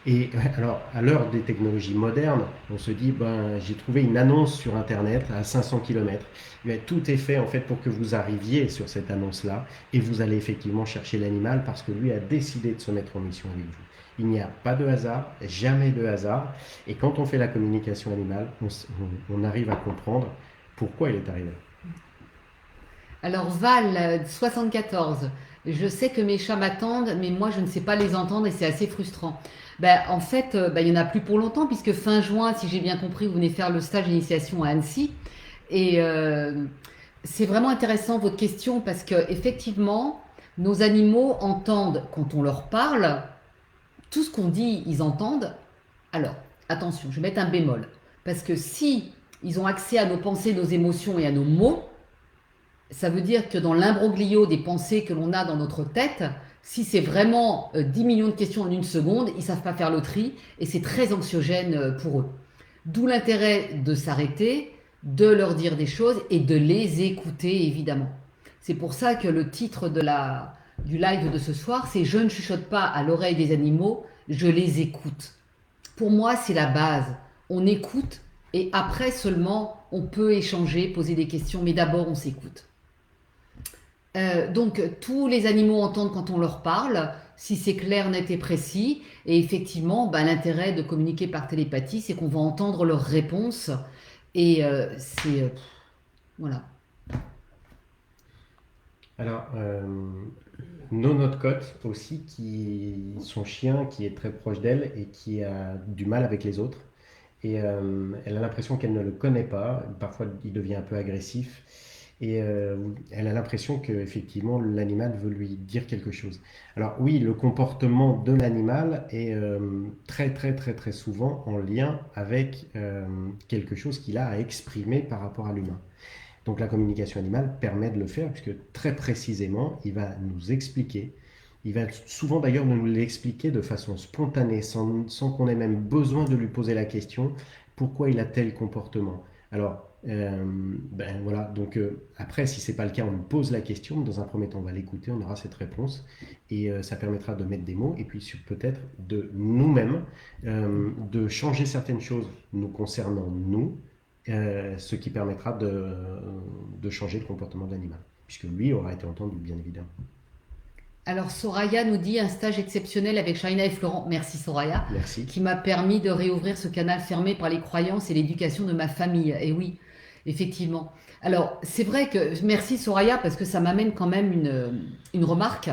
Et alors, à l'heure des technologies modernes, on se dit, j'ai trouvé une annonce sur Internet à 500 km. Mais tout est fait en fait pour que vous arriviez sur cette annonce-là et vous allez effectivement chercher l'animal parce que lui a décidé de se mettre en mission avec vous. Il n'y a pas de hasard, jamais de hasard. Et quand on fait la communication animale, on arrive à comprendre pourquoi il est arrivé. Alors Val, 74, je sais que mes chats m'attendent, mais moi je ne sais pas les entendre et c'est assez frustrant. En fait, il n'y en a plus pour longtemps puisque fin juin, si j'ai bien compris, vous venez faire le stage d'initiation à Annecy. Et c'est vraiment intéressant votre question parce que effectivement, nos animaux entendent quand on leur parle, tout ce qu'on dit, ils entendent. Alors, attention, je vais mettre un bémol. Parce que si ils ont accès à nos pensées, nos émotions et à nos mots, ça veut dire que dans l'imbroglio des pensées que l'on a dans notre tête, si c'est vraiment 10 millions de questions en une seconde, ils ne savent pas faire le tri et c'est très anxiogène pour eux. D'où l'intérêt de s'arrêter, de leur dire des choses et de les écouter évidemment. C'est pour ça que le titre du live de ce soir, c'est « Je ne chuchote pas à l'oreille des animaux, je les écoute ». Pour moi, c'est la base. On écoute et après seulement, on peut échanger, poser des questions, mais d'abord, on s'écoute. Donc, tous les animaux entendent quand on leur parle, si c'est clair, net et précis. Et effectivement, l'intérêt de communiquer par télépathie, c'est qu'on va entendre leurs réponses. Et voilà. Alors, Nono de Côte aussi, son chien qui est très proche d'elle et qui a du mal avec les autres. Et elle a l'impression qu'elle ne le connaît pas. Parfois, il devient un peu agressif. Et elle a l'impression qu'effectivement, l'animal veut lui dire quelque chose. Alors oui, le comportement de l'animal est très, très, très, très souvent en lien avec quelque chose qu'il a à exprimer par rapport à l'humain. Donc la communication animale permet de le faire puisque très précisément, il va nous expliquer. Il va souvent d'ailleurs nous l'expliquer de façon spontanée, sans qu'on ait même besoin de lui poser la question pourquoi il a tel comportement. Alors, voilà, donc après, si ce n'est pas le cas, on lui pose la question. Dans un premier temps, on va l'écouter, on aura cette réponse et ça permettra de mettre des mots et puis peut-être de nous-mêmes, de changer certaines choses nous concernant nous, ce qui permettra de changer le comportement de l'animal, puisque lui aura été entendu, bien évidemment. Alors Soraya nous dit un stage exceptionnel avec Shaina et Florent, merci Soraya, Merci. Qui m'a permis de réouvrir ce canal fermé par les croyances et l'éducation de ma famille. Et oui, effectivement. Alors c'est vrai que, merci Soraya, parce que ça m'amène quand même une remarque,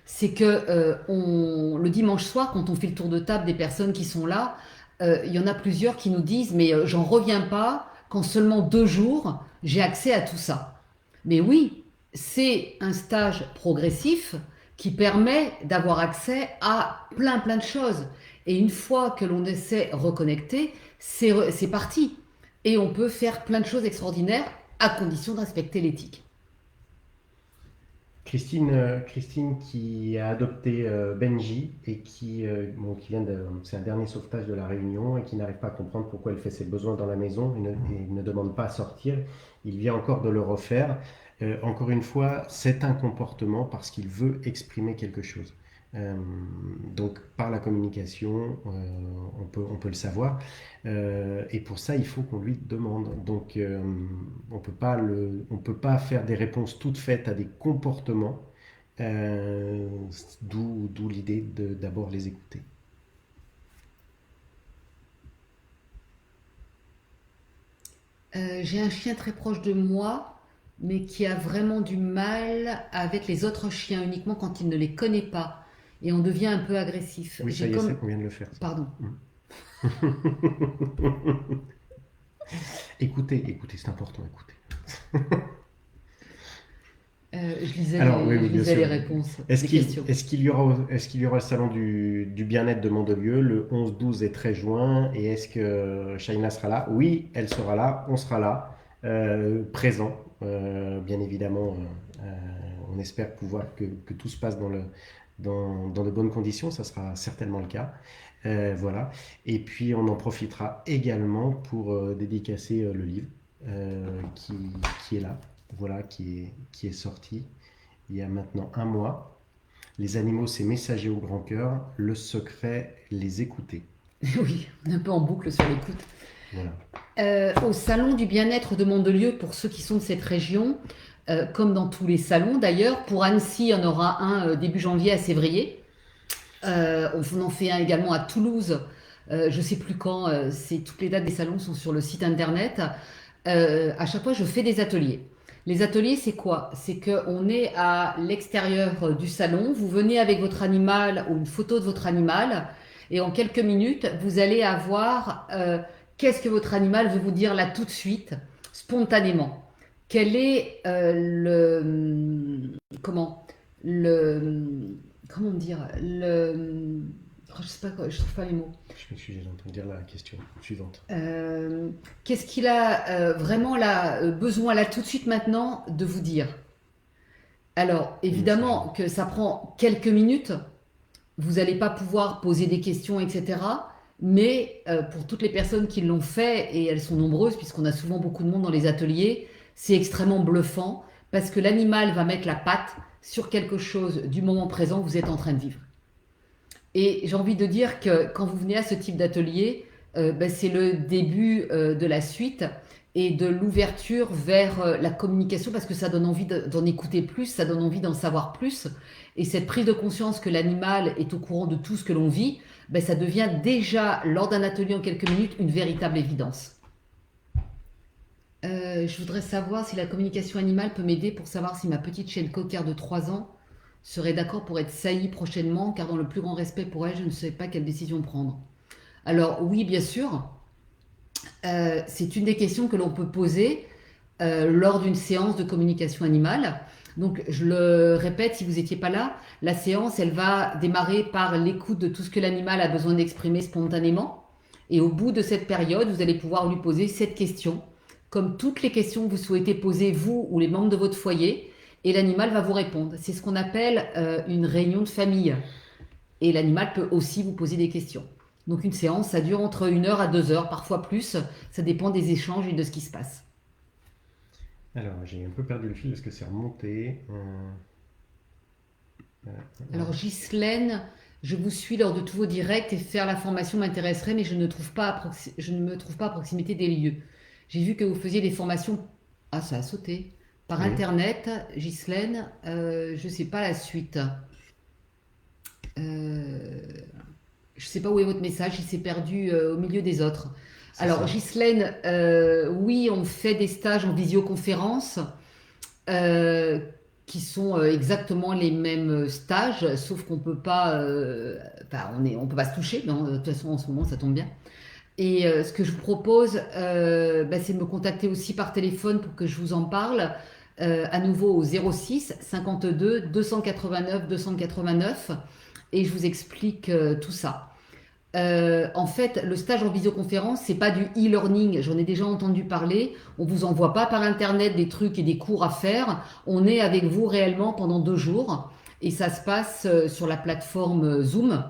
c'est que le dimanche soir, quand on fait le tour de table des personnes qui sont là, il y en a plusieurs qui nous disent, mais j'en reviens pas, qu'en seulement 2 jours, j'ai accès à tout ça. Mais oui, c'est un stage progressif qui permet d'avoir accès à plein de choses. Et une fois que l'on s'est reconnecté, c'est parti. Et on peut faire plein de choses extraordinaires à condition de respecter l'éthique. Christine qui a adopté Benji et qui vient c'est un dernier sauvetage de la Réunion et qui n'arrive pas à comprendre pourquoi elle fait ses besoins dans la maison et ne demande pas à sortir. Il vient encore de le refaire. Encore une fois, c'est un comportement parce qu'il veut exprimer quelque chose. Euh, donc par la communication, on peut le savoir. Et pour ça, il faut qu'on lui demande. Donc on peut pas faire des réponses toutes faites à des comportements, d'où l'idée de d'abord les écouter. J'ai un chien très proche de moi, mais qui a vraiment du mal avec les autres chiens, uniquement quand il ne les connaît pas. Et on devient un peu agressif. Oui, ça J'ai y est, comme... on vient de le faire. Pardon. Écoutez, c'est important, écoutez. Alors, oui, Je oui, bien lisais sûr. les réponses, Est-ce les qu'il questions. est-ce qu'il y aura le salon du bien-être de Mandelieu le 11, 12 et 13 juin? Et est-ce que Shaina sera là? Oui, elle sera là, on sera là, présent. Bien évidemment, on espère que tout se passe dans de bonnes conditions, ça sera certainement le cas. Voilà. Et puis, on en profitera également pour dédicacer le livre qui, qui est là, voilà, qui est sorti il y a maintenant un mois. Les animaux, c'est messager au grand cœur. Le secret, les écouter. Oui, on est un peu en boucle sur l'écoute. Voilà. Au salon du bien-être de Mandelieu, pour ceux qui sont de cette région, comme dans tous les salons d'ailleurs, pour Annecy, il y en aura un début janvier à Sévrier. On en fait un également à Toulouse. Je ne sais plus quand. Toutes les dates des salons sont sur le site internet. À chaque fois, je fais des ateliers. Les ateliers, c'est quoi? C'est qu'on est à l'extérieur du salon. Vous venez avec votre animal ou une photo de votre animal, et en quelques minutes, vous allez avoir qu'est-ce que votre animal veut vous dire là tout de suite, spontanément. Quel est comment le comment dire je sais pas quoi, je trouve pas les mots. Je m'excuse, j'ai entendu dire la question suivante. Qu'est-ce qu'il a vraiment là besoin là tout de suite maintenant de vous dire? Alors évidemment que ça prend quelques minutes, vous n'allez pas pouvoir poser des questions, etc. Mais pour toutes les personnes qui l'ont fait, et elles sont nombreuses puisqu'on a souvent beaucoup de monde dans les ateliers, c'est extrêmement bluffant parce que l'animal va mettre la patte sur quelque chose du moment présent que vous êtes en train de vivre. Et j'ai envie de dire que quand vous venez à ce type d'atelier, c'est le début de la suite et de l'ouverture vers la communication parce que ça donne envie d'en écouter plus, ça donne envie d'en savoir plus. Et cette prise de conscience que l'animal est au courant de tout ce que l'on vit, ça devient déjà, lors d'un atelier en quelques minutes, une véritable évidence. Je voudrais savoir si la communication animale peut m'aider pour savoir si ma petite chienne cocker de 3 ans serait d'accord pour être saillie prochainement, car dans le plus grand respect pour elle, je ne sais pas quelle décision prendre. Alors oui, bien sûr, c'est une des questions que l'on peut poser lors d'une séance de communication animale. Donc je le répète, si vous n'étiez pas là, la séance, elle va démarrer par l'écoute de tout ce que l'animal a besoin d'exprimer spontanément. Et au bout de cette période, vous allez pouvoir lui poser cette question, comme toutes les questions que vous souhaitez poser, vous ou les membres de votre foyer, et l'animal va vous répondre. C'est ce qu'on appelle une réunion de famille. Et l'animal peut aussi vous poser des questions. Donc une séance, ça dure entre 1 heure à 2 heures, parfois plus. Ça dépend des échanges et de ce qui se passe. Alors, j'ai un peu perdu le fil parce que c'est remonté. Alors Ghislaine, je vous suis lors de tous vos directs et faire la formation m'intéresserait, mais je ne me trouve pas à proximité des lieux. J'ai vu que vous faisiez des formations... Ah, ça a sauté. Par Oui. Internet, Ghislaine, je ne sais pas la suite. Je ne sais pas où est votre message, il s'est perdu au milieu des autres. C'est Alors ça. Ghislaine, oui, on fait des stages en visioconférence euh, qui sont exactement les mêmes stages, sauf qu'on peut pas, on peut pas se toucher. Non, de toute façon, en ce moment, ça tombe bien. Et ce que je vous propose, c'est de me contacter aussi par téléphone pour que je vous en parle. À nouveau au 06 52 289 289 et je vous explique tout ça. En fait, le stage en visioconférence, c'est pas du e-learning. J'en ai déjà entendu parler. On vous envoie pas par Internet des trucs et des cours à faire. On est avec vous réellement pendant 2 jours. Et ça se passe sur la plateforme Zoom.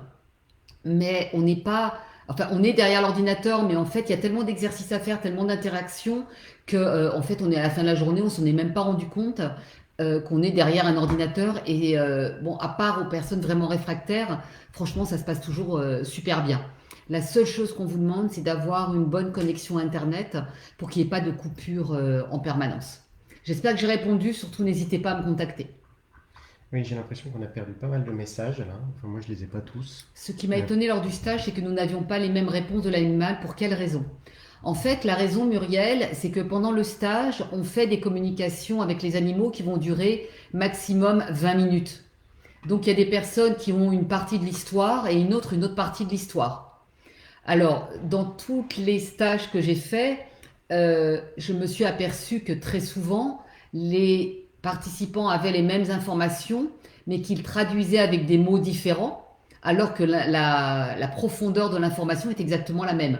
Mais on n'est pas... Enfin, on est derrière l'ordinateur, mais en fait, il y a tellement d'exercices à faire, tellement d'interactions, que en fait, on est à la fin de la journée, on s'en est même pas rendu compte qu'on est derrière un ordinateur. Et bon, à part aux personnes vraiment réfractaires, franchement, ça se passe toujours super bien. La seule chose qu'on vous demande, c'est d'avoir une bonne connexion Internet pour qu'il n'y ait pas de coupure en permanence. J'espère que j'ai répondu. Surtout, n'hésitez pas à me contacter. Oui, j'ai l'impression qu'on a perdu pas mal de messages là. Enfin, moi, je les ai pas tous. Ce qui m'a Euh, étonné lors du stage, c'est que nous n'avions pas les mêmes réponses de l'animal. Pour quelle raison? En fait, la raison, Muriel, c'est que pendant le stage, on fait des communications avec les animaux qui vont durer maximum 20 minutes. Donc, il y a des personnes qui ont une partie de l'histoire et une autre partie de l'histoire. Alors, dans tous les stages que j'ai faits, je me suis aperçue que très souvent, les participants avaient les mêmes informations, mais qu'ils traduisaient avec des mots différents, alors que la profondeur de l'information est exactement la même.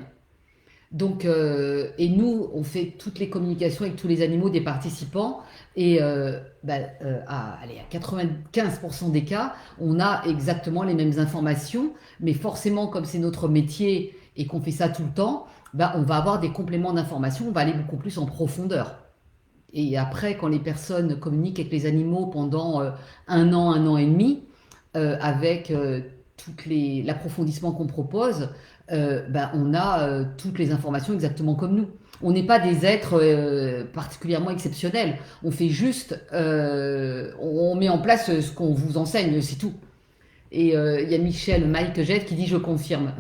Donc, et nous, on fait toutes les communications avec tous les animaux des participants. Et allez, à 95% des cas, on a exactement les mêmes informations. Mais forcément, comme c'est notre métier et qu'on fait ça tout le temps, bah, on va avoir des compléments d'informations. On va aller beaucoup plus en profondeur. Et après, quand les personnes communiquent avec les animaux pendant 1 an et demi, avec l'approfondissement qu'on propose, ben, on a toutes les informations exactement comme nous. On n'est pas des êtres particulièrement exceptionnels. On fait juste, on met en place ce qu'on vous enseigne, c'est tout. Et il y a Michel Maïkejed qui dit je confirme.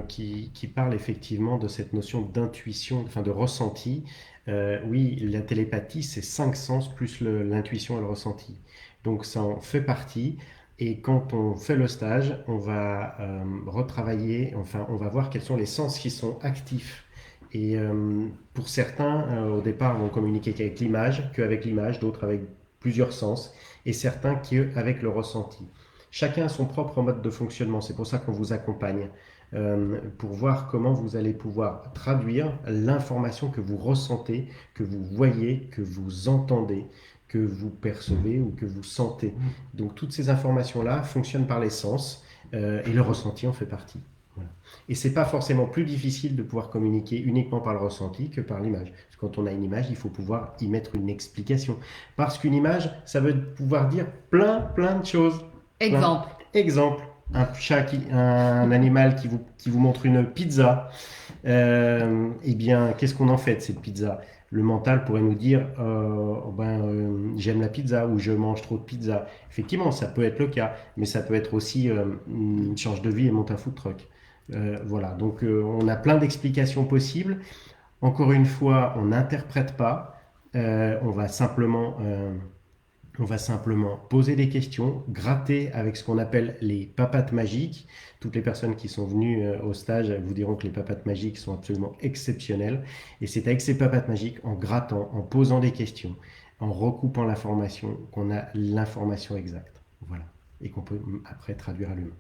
qui parle effectivement de cette notion d'intuition, enfin de ressenti. Oui, la télépathie, c'est 5 sens plus l'intuition et le ressenti. Donc ça en fait partie. Et quand on fait le stage, on va retravailler, enfin on va voir quels sont les sens qui sont actifs. Et pour certains, au départ, vont communiquer qu'avec l'image, d'autres avec plusieurs sens, et certains qu'avec le ressenti. Chacun a son propre mode de fonctionnement, c'est pour ça qu'on vous accompagne, pour voir comment vous allez pouvoir traduire l'information que vous ressentez, que vous voyez, que vous entendez, que vous percevez ou que vous sentez. Donc toutes ces informations-là fonctionnent par les sens, et le ressenti en fait partie. Voilà. Et c'est pas forcément plus difficile de pouvoir communiquer uniquement par le ressenti que par l'image. Parce que quand on a une image, il faut pouvoir y mettre une explication. Parce qu'une image, ça veut pouvoir dire plein de choses. Plein. Exemple. Exemple, un animal qui vous montre une pizza. Eh bien, qu'est-ce qu'on en fait de cette pizza? Le mental pourrait nous dire j'aime la pizza ou je mange trop de pizza. Effectivement, ça peut être le cas, mais ça peut être aussi change de vie et monte un food truck. Voilà, donc on a plein d'explications possibles. Encore une fois, on n'interprète pas, on va simplement poser des questions, gratter avec ce qu'on appelle les papates magiques. Toutes les personnes qui sont venues au stage vous diront que les papates magiques sont absolument exceptionnelles. Et c'est avec ces papates magiques, en grattant, en posant des questions, en recoupant l'information, qu'on a l'information exacte. Voilà. Et qu'on peut après traduire à l'humain.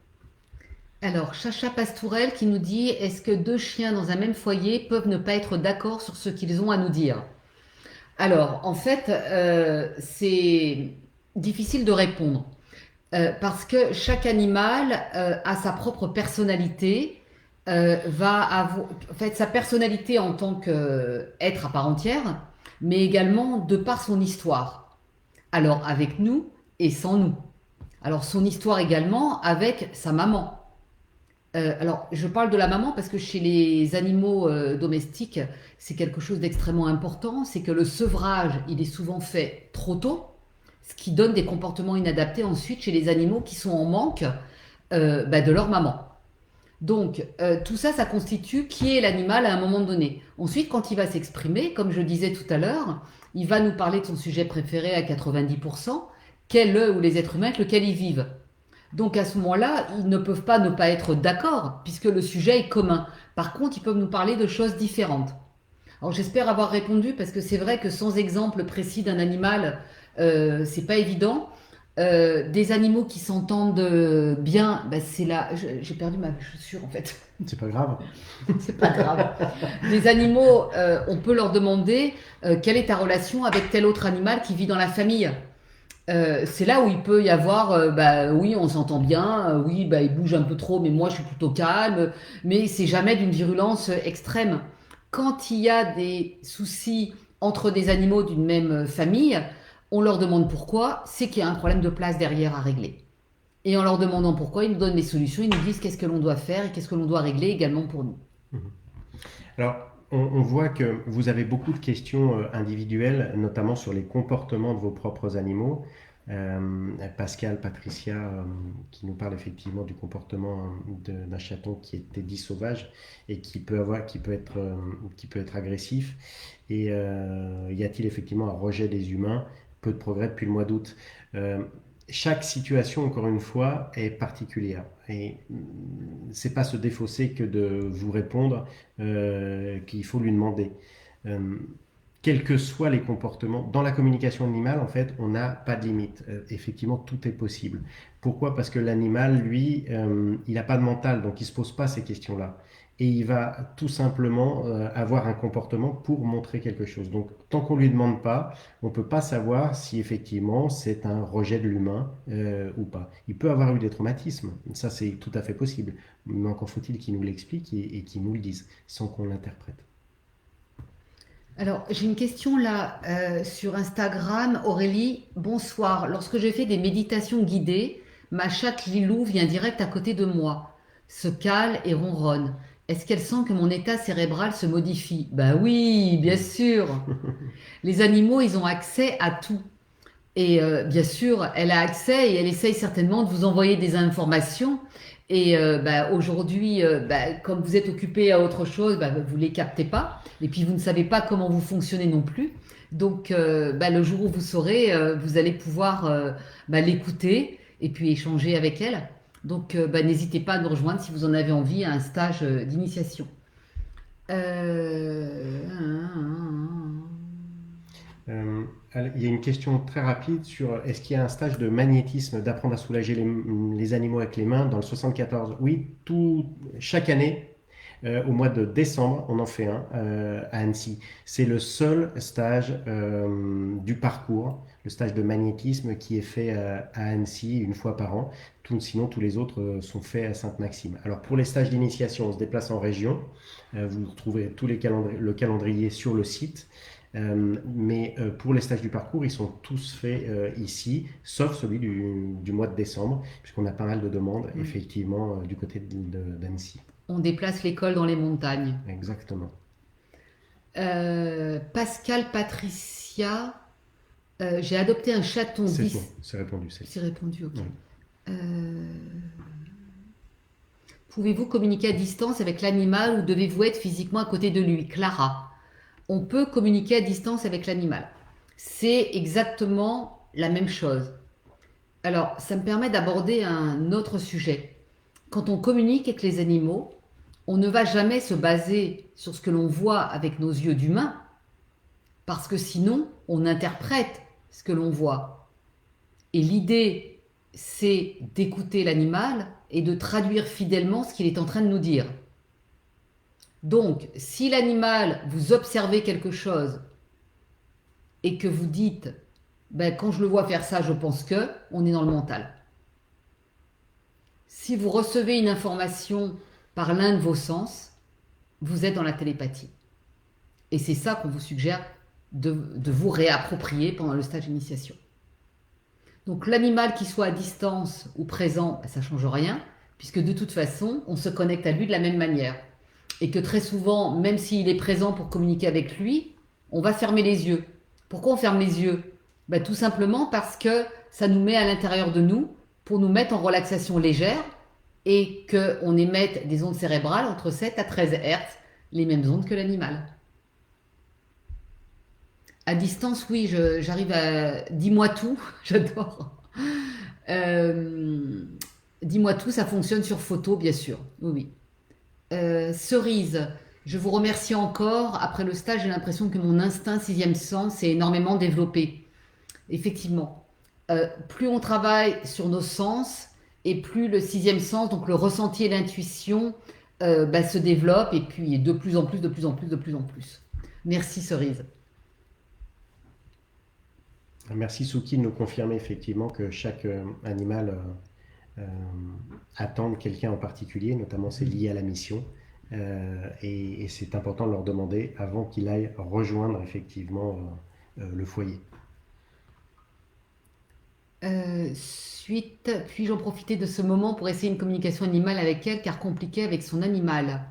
Alors, Chacha Pastourel qui nous dit est-ce que deux chiens dans un même foyer peuvent ne pas être d'accord sur ce qu'ils ont à nous dire? Alors, en fait, c'est difficile de répondre parce que chaque animal a sa propre personnalité, va avoir, en fait, sa personnalité en tant qu'être à part entière, mais également de par son histoire. Alors, avec nous et sans nous. Alors, son histoire également avec sa maman. Alors, je parle de la maman parce que chez les animaux domestiques, c'est quelque chose d'extrêmement important. C'est que le sevrage, il est souvent fait trop tôt, ce qui donne des comportements inadaptés ensuite chez les animaux qui sont en manque de leur maman. Donc, tout ça, ça constitue qui est l'animal à un moment donné. Ensuite, quand il va s'exprimer, comme je disais tout à l'heure, il va nous parler de son sujet préféré à 90%, qu'est le ou les êtres humains avec lesquels ils vivent. Donc à ce moment-là, ils ne peuvent pas ne pas être d'accord, puisque le sujet est commun. Par contre, ils peuvent nous parler de choses différentes. Alors j'espère avoir répondu, parce que c'est vrai que sans exemple précis d'un animal, c'est pas évident. Des animaux qui s'entendent bien, bah, c'est là. J'ai perdu ma chaussure en fait. C'est pas grave. C'est pas grave. Des animaux, on peut leur demander quelle est ta relation avec tel autre animal qui vit dans la famille. C'est là où il peut y avoir, bah oui, on s'entend bien, oui, bah il bouge un peu trop, mais moi je suis plutôt calme, mais c'est jamais d'une virulence extrême. Quand il y a des soucis entre des animaux d'une même famille, on leur demande pourquoi, c'est qu'il y a un problème de place derrière à régler. Et en leur demandant pourquoi, ils nous donnent des solutions, ils nous disent qu'est-ce que l'on doit faire et qu'est-ce que l'on doit régler également pour nous. Mhm. Alors, on voit que vous avez beaucoup de questions individuelles, notamment sur les comportements de vos propres animaux. Pascal, Patricia, qui nous parle effectivement du comportement d'un chaton qui était dit sauvage et qui peut être agressif. Et y a-t-il effectivement un rejet des humains? Peu de progrès depuis le mois d'août. Euh, Chaque situation, encore une fois, est particulière. Et c'est pas se défausser que de vous répondre qu'il faut lui demander. Euh, Quels que soient les comportements, dans la communication animale, en fait, on n'a pas de limite. Effectivement, tout est possible. Pourquoi? Parce que l'animal, lui, il n'a pas de mental, donc il ne se pose pas ces questions-là. Et il va tout simplement avoir un comportement pour montrer quelque chose. Donc, tant qu'on ne lui demande pas, on ne peut pas savoir si effectivement c'est un rejet de l'humain ou pas. Il peut avoir eu des traumatismes, ça c'est tout à fait possible. Mais encore faut-il qu'il nous l'explique et qu'il nous le dise, sans qu'on l'interprète. Alors, j'ai une question là sur Instagram. Aurélie, bonsoir. Lorsque je fais des méditations guidées, ma chatte Lilou vient direct à côté de moi, se cale et ronronne. Est-ce qu'elle sent que mon état cérébral se modifie? Bah oui, bien sûr. Les animaux, ils ont accès à tout. Et bien sûr, elle a accès et elle essaye certainement de vous envoyer des informations. Et bah, aujourd'hui, bah, comme vous êtes occupé à autre chose, bah, vous ne les captez pas. Et puis vous ne savez pas comment vous fonctionnez non plus. Donc bah, le jour où vous saurez, vous allez pouvoir bah, l'écouter et puis échanger avec elle. Donc bah, n'hésitez pas à nous rejoindre si vous en avez envie à un stage d'initiation. Euh... Euh, il y a une question très rapide sur est-ce qu'il y a un stage de magnétisme, d'apprendre à soulager les animaux avec les mains dans le 74? Oui, chaque année, au mois de décembre, on en fait un à Annecy. C'est le seul stage du parcours, le stage de magnétisme qui est fait à Annecy une fois par an. Sinon, tous les autres sont faits à Sainte-Maxime. Alors, pour les stages d'initiation, on se déplace en région. Vous retrouvez le calendrier sur le site. Mais pour les stages du parcours, ils sont tous faits ici, sauf celui du mois de décembre, puisqu'on a pas mal de demandes, Oui. effectivement, du côté d'Annecy. On déplace l'école dans les montagnes. Exactement. Pascal Patricia, j'ai adopté un chaton C'est 10. bon, c'est répondu. C'est répondu, ok. Oui. Euh, Pouvez-vous communiquer à distance avec l'animal ou devez-vous être physiquement à côté de lui? Clara, on peut communiquer à distance avec l'animal. C'est exactement la même chose. Alors, ça me permet d'aborder un autre sujet. Quand on communique avec les animaux, on ne va jamais se baser sur ce que l'on voit avec nos yeux d'humain, parce que sinon, on interprète ce que l'on voit. Et l'idée, c'est d'écouter l'animal et de traduire fidèlement ce qu'il est en train de nous dire. Donc, si l'animal, vous observez quelque chose et que vous dites, ben, quand je le vois faire ça, je pense que, on est dans le mental. Si vous recevez une information par l'un de vos sens, vous êtes dans la télépathie. Et c'est ça qu'on vous suggère de vous réapproprier pendant le stage d'initiation. Donc l'animal qui soit à distance ou présent, ça ne change rien, puisque de toute façon, on se connecte à lui de la même manière. Et que très souvent, même s'il est présent pour communiquer avec lui, on va fermer les yeux. Pourquoi on ferme les yeux? Ben, tout simplement parce que ça nous met à l'intérieur de nous pour nous mettre en relaxation légère et qu'on émette des ondes cérébrales entre 7 à 13 Hz, les mêmes ondes que l'animal. À distance, oui, j'arrive à... Dis-moi tout, j'adore. Euh, Dis-moi tout, ça fonctionne sur photo, bien sûr. Oui, oui. Cerise, je vous remercie encore. Après le stage, j'ai l'impression que mon instinct sixième sens s'est énormément développé. Effectivement. plus on travaille sur nos sens et plus le sixième sens, donc le ressenti et l'intuition, bah, se développe et puis de plus en plus, de plus en plus, de plus en plus. Merci Cerise. Merci Souki de nous confirmer effectivement que chaque animal euh, attend quelqu'un en particulier, notamment c'est lié à la mission. Et c'est important de leur demander avant qu'il aille rejoindre effectivement le foyer. Suite, puis-je en profiter de ce moment pour essayer une communication animale avec elle, car compliquée avec son animal?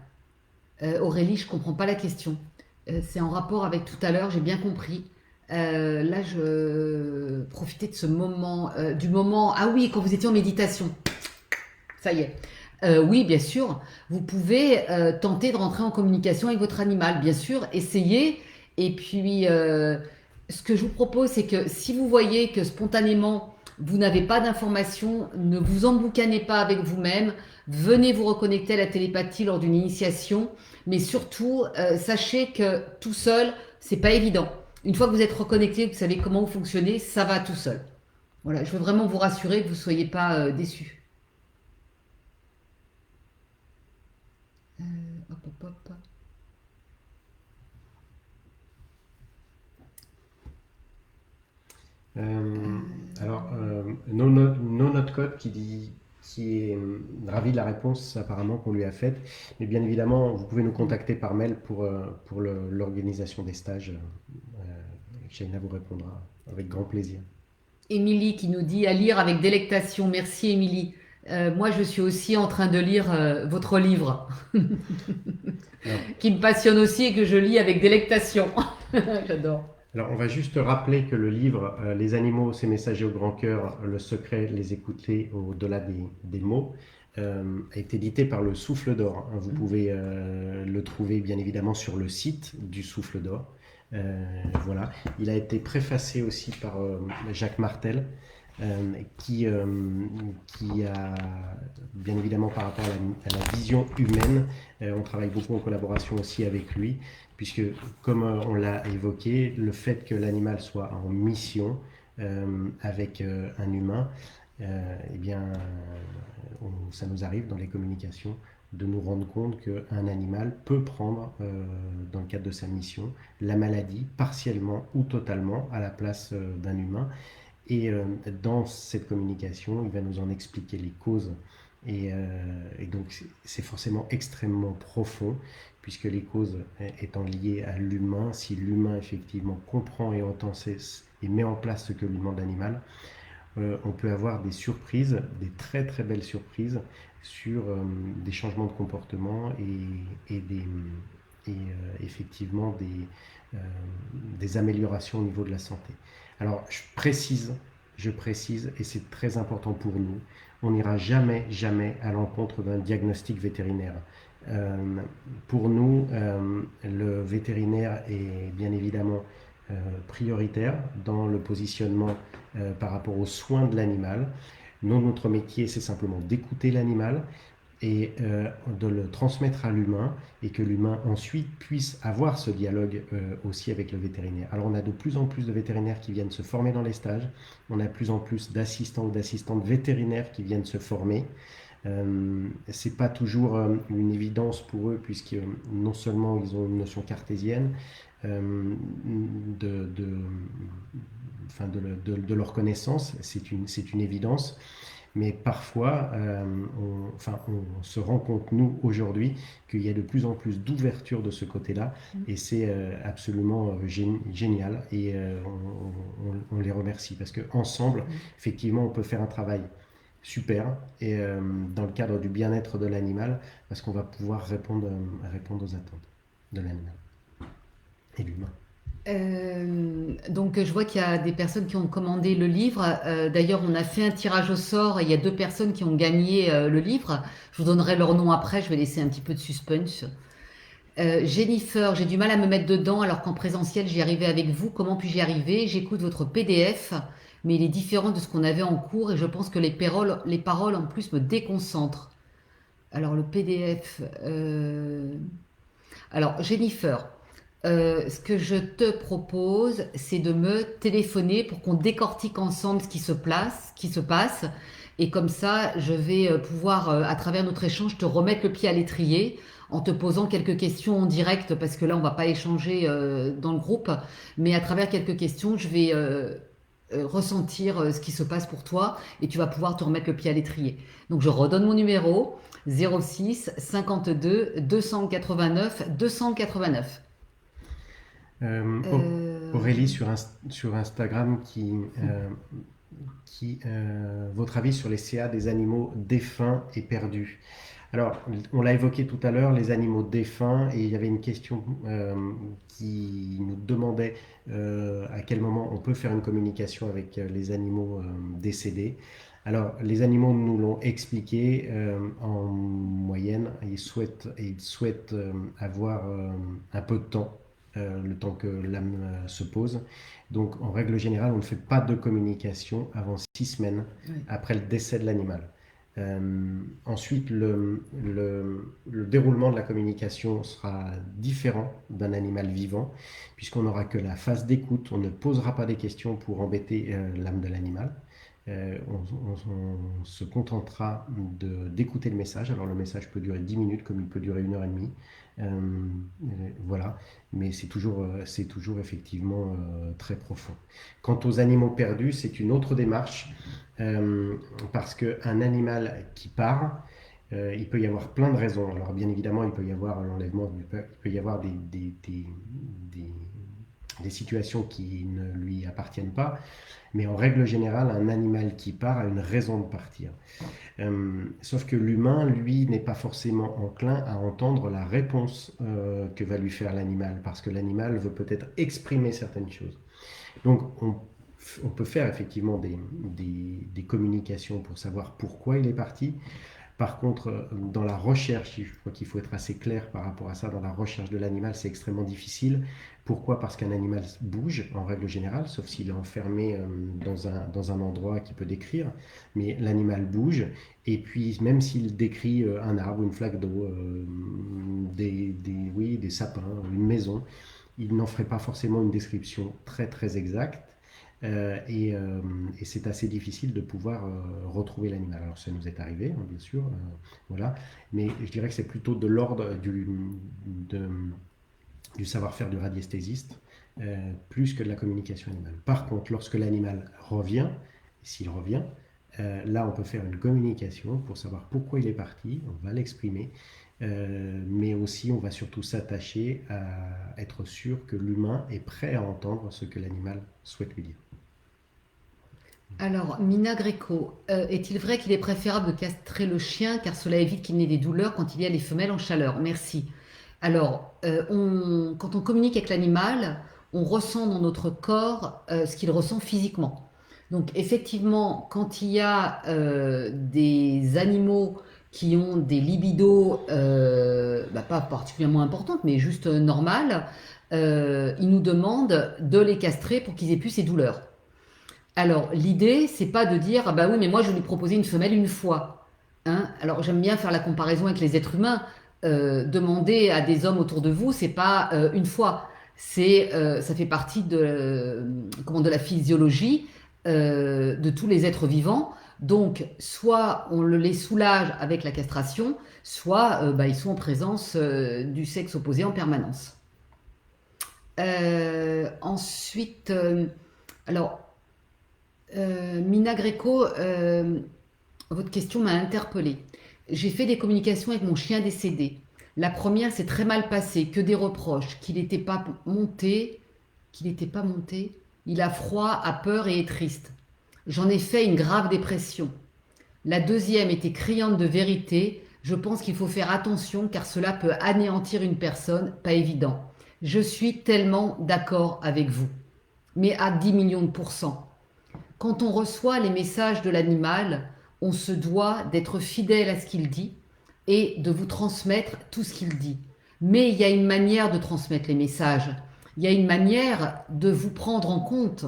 Aurélie, je comprends pas la question. C'est en rapport avec tout à l'heure, j'ai bien compris. Là, je profitais de ce moment, du moment. Ah oui, quand vous étiez en méditation. Ça y est. Oui, bien sûr. Vous pouvez tenter de rentrer en communication avec votre animal, bien sûr. Essayez. Et puis, ce que je vous propose, c'est que si vous voyez que spontanément, vous n'avez pas d'informations, ne vous emboucanez pas avec vous-même. Venez vous reconnecter à la télépathie lors d'une initiation. Mais surtout, sachez que tout seul, c'est pas évident. Une fois que vous êtes reconnecté, que vous savez comment vous fonctionnez, ça va tout seul. Voilà, je veux vraiment vous rassurer que vous ne soyez pas déçus. Hop, hop, hop. Euh, no Note Code qui est ravi de la réponse apparemment qu'on lui a faite. Mais bien évidemment, vous pouvez nous contacter par mail pour l'organisation des stages. Shaina vous répondra avec grand plaisir. Émilie qui nous dit à lire avec délectation. Merci Émilie. Moi, je suis aussi en train de lire votre livre, Alors, qui me passionne aussi et que je lis avec délectation. J'adore. Alors, on va juste rappeler que le livre Les animaux, ces messagers au grand cœur, le secret, les écouter au-delà des mots, a été édité par le Souffle d'Or. Vous pouvez le trouver bien évidemment sur le site du Souffle d'Or. Voilà. Il a été préfacé aussi par Jacques Martel, qui a, bien évidemment par rapport à la vision humaine, on travaille beaucoup en collaboration aussi avec lui, puisque comme on l'a évoqué, le fait que l'animal soit en mission avec un humain, eh bien, ça nous arrive dans les communications de nous rendre compte qu'un animal peut prendre, dans le cadre de sa mission, la maladie partiellement ou totalement à la place d'un humain. Et dans cette communication, il va nous en expliquer les causes. Et donc, c'est forcément extrêmement profond, puisque les causes étant liées à l'humain, si l'humain effectivement comprend et entend et met en place ce que lui demande l'animal, on peut avoir des surprises, des très très belles surprises sur des changements de comportement et effectivement des améliorations au niveau de la santé. Alors je précise, et c'est très important pour nous, on n'ira jamais, jamais à l'encontre d'un diagnostic vétérinaire. Pour nous, le vétérinaire est bien évidemment prioritaire dans le positionnement par rapport aux soins de l'animal. Nous, notre métier, c'est simplement d'écouter l'animal et de le transmettre à l'humain et que l'humain ensuite puisse avoir ce dialogue aussi avec le vétérinaire. Alors on a de plus en plus de vétérinaires qui viennent se former dans les stages, on a de plus en plus d'assistants ou d'assistantes vétérinaires qui viennent se former. C'est pas toujours une évidence pour eux puisque non seulement ils ont une notion cartésienne de leur connaissance, c'est une évidence, mais parfois on se rend compte nous aujourd'hui qu'il y a de plus en plus d'ouverture de ce côté-là et c'est absolument génial et on les remercie parce qu'ensemble effectivement on peut faire un travail super et dans le cadre du bien-être de l'animal parce qu'on va pouvoir répondre aux attentes de l'animal et l'humain. Donc je vois qu'il y a des personnes qui ont commandé le livre. D'ailleurs, on a fait un tirage au sort et il y a 2 personnes qui ont gagné le livre. Je vous donnerai leur nom après, je vais laisser un petit peu de suspense. Jennifer, j'ai du mal à me mettre dedans alors qu'en présentiel j'y arrivais avec vous. Comment puis-je y arriver? J'écoute votre PDF, mais il est différent de ce qu'on avait en cours et je pense que les paroles en plus me déconcentrent. Alors le PDF. Alors Jennifer, Ce que je te propose, c'est de me téléphoner pour qu'on décortique ensemble ce qui se passe. Et comme ça, je vais pouvoir, à travers notre échange, te remettre le pied à l'étrier en te posant quelques questions en direct, parce que là, on va pas échanger dans le groupe, mais à travers quelques questions, je vais ressentir ce qui se passe pour toi et tu vas pouvoir te remettre le pied à l'étrier. Donc, je redonne mon numéro 06 52 289 289. Euh, Euh, Aurélie sur Instagram votre avis sur les CA des animaux défunts et perdus. Alors, on l'a évoqué tout à l'heure, les animaux défunts, et il y avait une question qui nous demandait à quel moment on peut faire une communication avec les animaux décédés. Alors, les animaux nous l'ont expliqué, en moyenne, ils souhaitent avoir un peu de temps, le temps que l'âme se pose. Donc, en règle générale, on ne fait pas de communication avant 6 semaines oui. après le décès de l'animal. Ensuite, le déroulement de la communication sera différent d'un animal vivant, puisqu'on n'aura que la phase d'écoute, on ne posera pas des questions pour embêter l'âme de l'animal. On se contentera d'écouter le message. Alors le message peut durer 10 minutes comme il peut durer 1 heure et demie. Voilà, mais c'est toujours effectivement très profond. Quant aux animaux perdus, c'est une autre démarche, parce qu'un animal qui part, il peut y avoir plein de raisons. Alors bien évidemment, il peut y avoir l'enlèvement, il peut y avoir des, des situations qui ne lui appartiennent pas, mais en règle générale, un animal qui part a une raison de partir. Sauf que l'humain, lui, n'est pas forcément enclin à entendre la réponse que va lui faire l'animal, parce que l'animal veut peut-être exprimer certaines choses. Donc, on peut faire effectivement des communications pour savoir pourquoi il est parti. Par contre, dans la recherche, je crois qu'il faut être assez clair par rapport à ça, dans la recherche de l'animal, c'est extrêmement difficile. Pourquoi? Parce qu'un animal bouge en règle générale, sauf s'il est enfermé dans un endroit qu'il peut décrire, mais l'animal bouge, et puis même s'il décrit un arbre, une flaque d'eau, oui, des sapins, une maison, il n'en ferait pas forcément une description très très exacte. Et c'est assez difficile de pouvoir retrouver l'animal. Alors ça nous est arrivé, hein, bien sûr, voilà, mais je dirais que c'est plutôt de l'ordre du savoir-faire du radiesthésiste, plus que de la communication animale. Par contre, lorsque l'animal revient, s'il revient, là on peut faire une communication pour savoir pourquoi il est parti, on va l'exprimer, mais aussi on va surtout s'attacher à être sûr que l'humain est prêt à entendre ce que l'animal souhaite lui dire. Alors, Mina Greco, est-il vrai qu'il est préférable de castrer le chien car cela évite qu'il n'ait des douleurs quand il y a les femelles en chaleur? Merci. Alors, quand on communique avec l'animal, on ressent dans notre corps ce qu'il ressent physiquement. Donc, effectivement, quand il y a des animaux qui ont des libidos bah, pas particulièrement importantes, mais juste normales, ils nous demandent de les castrer pour qu'ils aient plus ces douleurs. Alors, l'idée, c'est pas de dire, ah bah oui, mais moi, je vais lui proposer une femelle une fois. Hein. Alors, j'aime bien faire la comparaison avec les êtres humains. Demander à des hommes autour de vous, c'est pas une fois. Ça fait partie de la physiologie de tous les êtres vivants. Donc, soit on les soulage avec la castration, soit bah, ils sont en présence du sexe opposé en permanence. Ensuite, alors, Mina Greco, votre question m'a interpellée. J'ai fait des communications avec mon chien décédé. La première s'est très mal passée, que des reproches, qu'il n'était pas monté, qu'il n'était pas monté. Il a froid, a peur et est triste. J'en ai fait une grave dépression. La deuxième était criante de vérité. Je pense qu'il faut faire attention car cela peut anéantir une personne, pas évident. Je suis tellement d'accord avec vous, mais à 10 millions de pourcents. Quand on reçoit les messages de l'animal, on se doit d'être fidèle à ce qu'il dit et de vous transmettre tout ce qu'il dit. Mais il y a une manière de transmettre les messages. Il y a une manière de vous prendre en compte.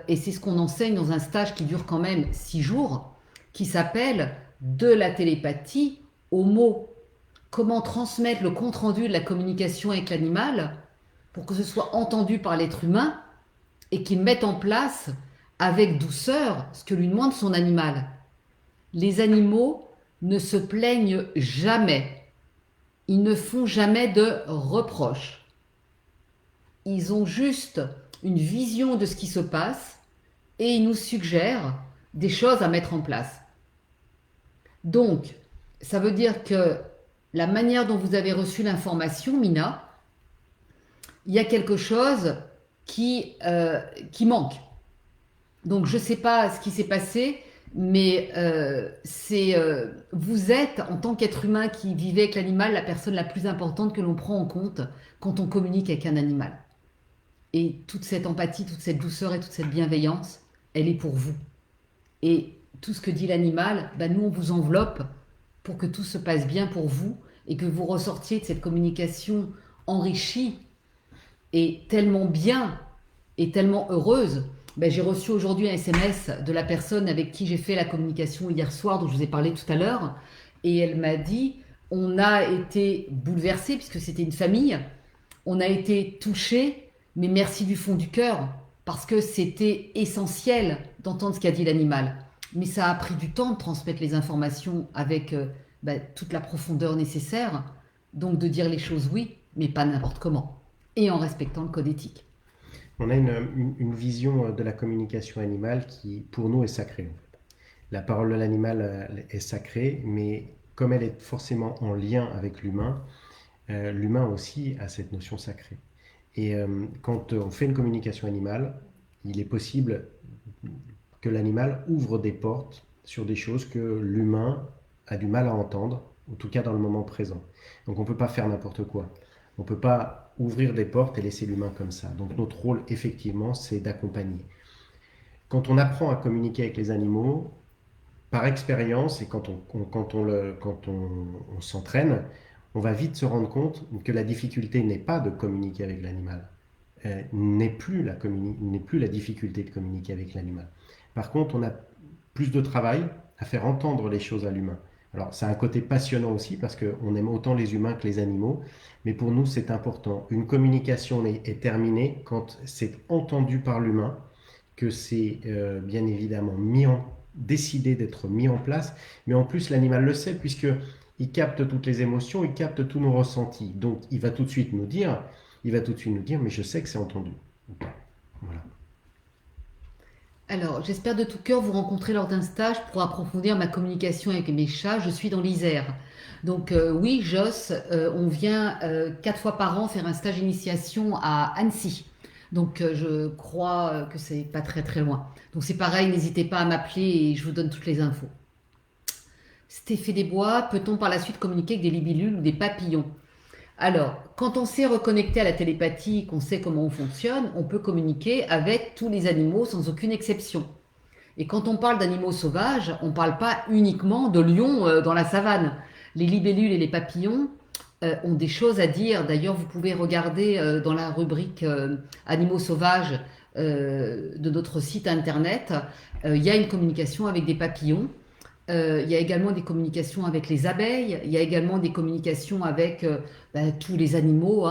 Et c'est ce qu'on enseigne dans un stage qui dure quand même 6 jours, qui s'appelle de la télépathie aux mots. Comment transmettre le compte-rendu de la communication avec l'animal pour que ce soit entendu par l'être humain et qu'il mette en place avec douceur ce que lui demande son animal. Les animaux ne se plaignent jamais. Ils ne font jamais de reproches. Ils ont juste une vision de ce qui se passe et ils nous suggèrent des choses à mettre en place. Donc, ça veut dire que la manière dont vous avez reçu l'information, Mina, il y a quelque chose qui manque. Donc, je ne sais pas ce qui s'est passé, mais vous êtes, en tant qu'être humain qui vivait avec l'animal, la personne la plus importante que l'on prend en compte quand on communique avec un animal. Et toute cette empathie, toute cette douceur et toute cette bienveillance, elle est pour vous. Et tout ce que dit l'animal, nous on vous enveloppe pour que tout se passe bien pour vous et que vous ressortiez de cette communication enrichie et tellement bien et tellement heureuse. J'ai reçu aujourd'hui un SMS de la personne avec qui j'ai fait la communication hier soir, dont je vous ai parlé tout à l'heure, et elle m'a dit, on a été bouleversés, puisque c'était une famille, on a été touchés, mais merci du fond du cœur, parce que c'était essentiel d'entendre ce qu'a dit l'animal. Mais ça a pris du temps de transmettre les informations avec toute la profondeur nécessaire, donc de dire les choses oui, mais pas n'importe comment, et en respectant le code éthique. On a une vision de la communication animale qui, pour nous, est sacrée. La parole de l'animal est sacrée, mais comme elle est forcément en lien avec l'humain, l'humain aussi a cette notion sacrée. Et quand on fait une communication animale, il est possible que l'animal ouvre des portes sur des choses que l'humain a du mal à entendre, en tout cas dans le moment présent. Donc on ne peut pas faire n'importe quoi. On ne peut pas ouvrir des portes et laisser l'humain comme ça. Donc notre rôle, effectivement, c'est d'accompagner. Quand on apprend à communiquer avec les animaux, par expérience, et quand on s'entraîne, on va vite se rendre compte que la difficulté n'est pas de communiquer avec l'animal, n'est plus la difficulté de communiquer avec l'animal. Par contre, on a plus de travail à faire entendre les choses à l'humain. Alors, ça a un côté passionnant aussi, parce qu'on aime autant les humains que les animaux, mais pour nous, c'est important. Une communication est terminée quand c'est entendu par l'humain, que c'est bien évidemment décidé d'être mis en place, mais en plus, l'animal le sait, puisqu'il capte toutes les émotions, il capte tous nos ressentis. Donc, il va tout de suite nous dire, mais je sais que c'est entendu. Voilà. Alors, j'espère de tout cœur vous rencontrer lors d'un stage pour approfondir ma communication avec mes chats. Je suis dans l'Isère. Donc oui, Joss, on vient 4 fois par an faire un stage d'initiation à Annecy. Donc je crois que c'est pas très très loin. Donc c'est pareil, n'hésitez pas à m'appeler et je vous donne toutes les infos. Stéphane Desbois, peut-on par la suite communiquer avec des libellules ou des papillons? Alors, quand on sait reconnecter à la télépathie, qu'on sait comment on fonctionne, on peut communiquer avec tous les animaux sans aucune exception. Et quand on parle d'animaux sauvages, on ne parle pas uniquement de lions dans la savane. Les libellules et les papillons ont des choses à dire. D'ailleurs, vous pouvez regarder dans la rubrique animaux sauvages de notre site internet, il y a une communication avec des papillons. Il y a également des communications avec les abeilles, il y a également des communications avec tous les animaux,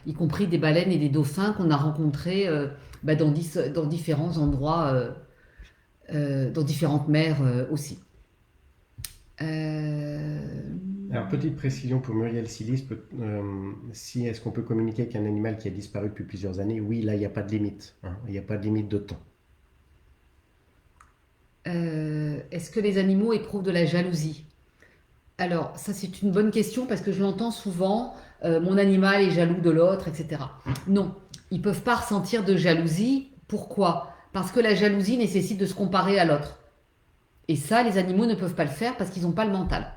y compris des baleines et des dauphins qu'on a rencontrés dans différents endroits, dans différentes mers aussi. Alors, petite précision pour Muriel Silis, est-ce qu'on peut communiquer avec un animal qui a disparu depuis plusieurs années? Oui, là, il n'y a pas de limite. Il n'y a pas de limite de temps. Est-ce que les animaux éprouvent de la jalousie? Alors, ça c'est une bonne question parce que je l'entends souvent, mon animal est jaloux de l'autre, etc. Non, ils ne peuvent pas ressentir de jalousie. Pourquoi? Parce que la jalousie nécessite de se comparer à l'autre. Et ça, les animaux ne peuvent pas le faire parce qu'ils n'ont pas le mental.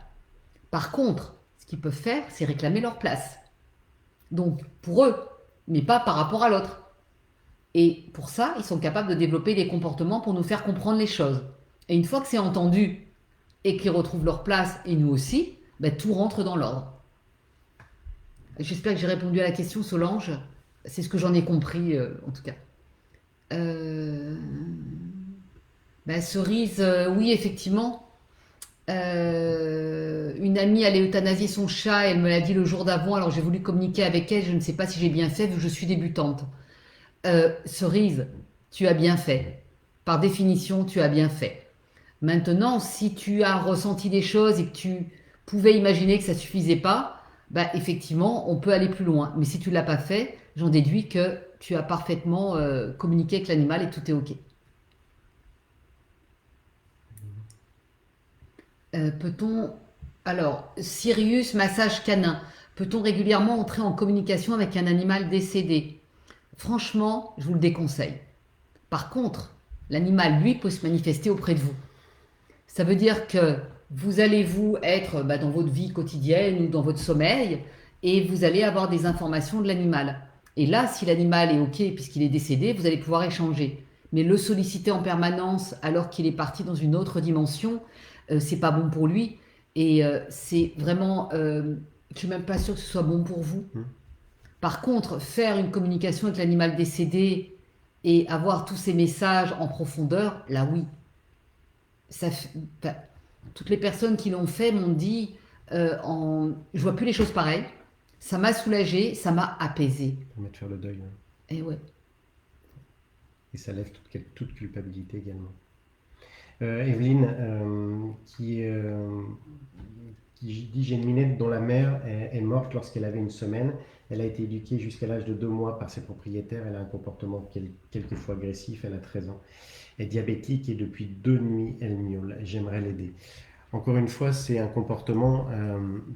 Par contre, ce qu'ils peuvent faire, c'est réclamer leur place. Donc, pour eux, mais pas par rapport à l'autre. Et pour ça, ils sont capables de développer des comportements pour nous faire comprendre les choses. Et une fois que c'est entendu et qu'ils retrouvent leur place, et nous aussi, tout rentre dans l'ordre. J'espère que j'ai répondu à la question, Solange. C'est ce que j'en ai compris, en tout cas. Cerise, oui, effectivement. Une amie allait euthanasier son chat, elle me l'a dit le jour d'avant, alors j'ai voulu communiquer avec elle, je ne sais pas si j'ai bien fait vu que je suis débutante. Cerise, tu as bien fait. Par définition, tu as bien fait. Maintenant, si tu as ressenti des choses et que tu pouvais imaginer que ça suffisait pas, bah effectivement, on peut aller plus loin. Mais si tu l'as pas fait, j'en déduis que tu as parfaitement communiqué avec l'animal et tout est ok. Peut-on alors Sirius massage canin. Peut-on régulièrement entrer en communication avec un animal décédé? Franchement, je vous le déconseille. Par contre, l'animal, lui, peut se manifester auprès de vous. Ça veut dire que vous allez vous être dans votre vie quotidienne ou dans votre sommeil et vous allez avoir des informations de l'animal. Et là, si l'animal est OK puisqu'il est décédé, vous allez pouvoir échanger. Mais le solliciter en permanence alors qu'il est parti dans une autre dimension, c'est pas bon pour lui. Et c'est vraiment, je suis même pas sûre que ce soit bon pour vous. Hmm. Par contre, faire une communication avec l'animal décédé et avoir tous ces messages en profondeur, là oui, ça, enfin, toutes les personnes qui l'ont fait m'ont dit je vois plus les choses pareilles. Ça m'a soulagé, ça m'a apaisé. Ça permet de faire le deuil. Hein. Et ouais. Et ça lève toute culpabilité également. Evelyne, qui dit: j'ai une minette dont la mère est morte lorsqu'elle avait une semaine. Elle a été éduquée jusqu'à l'âge de 2 mois par ses propriétaires. Elle a un comportement quelquefois agressif. Elle a 13 ans. Elle est diabétique et depuis 2 nuits, elle miaule. J'aimerais l'aider. Encore une fois, c'est un comportement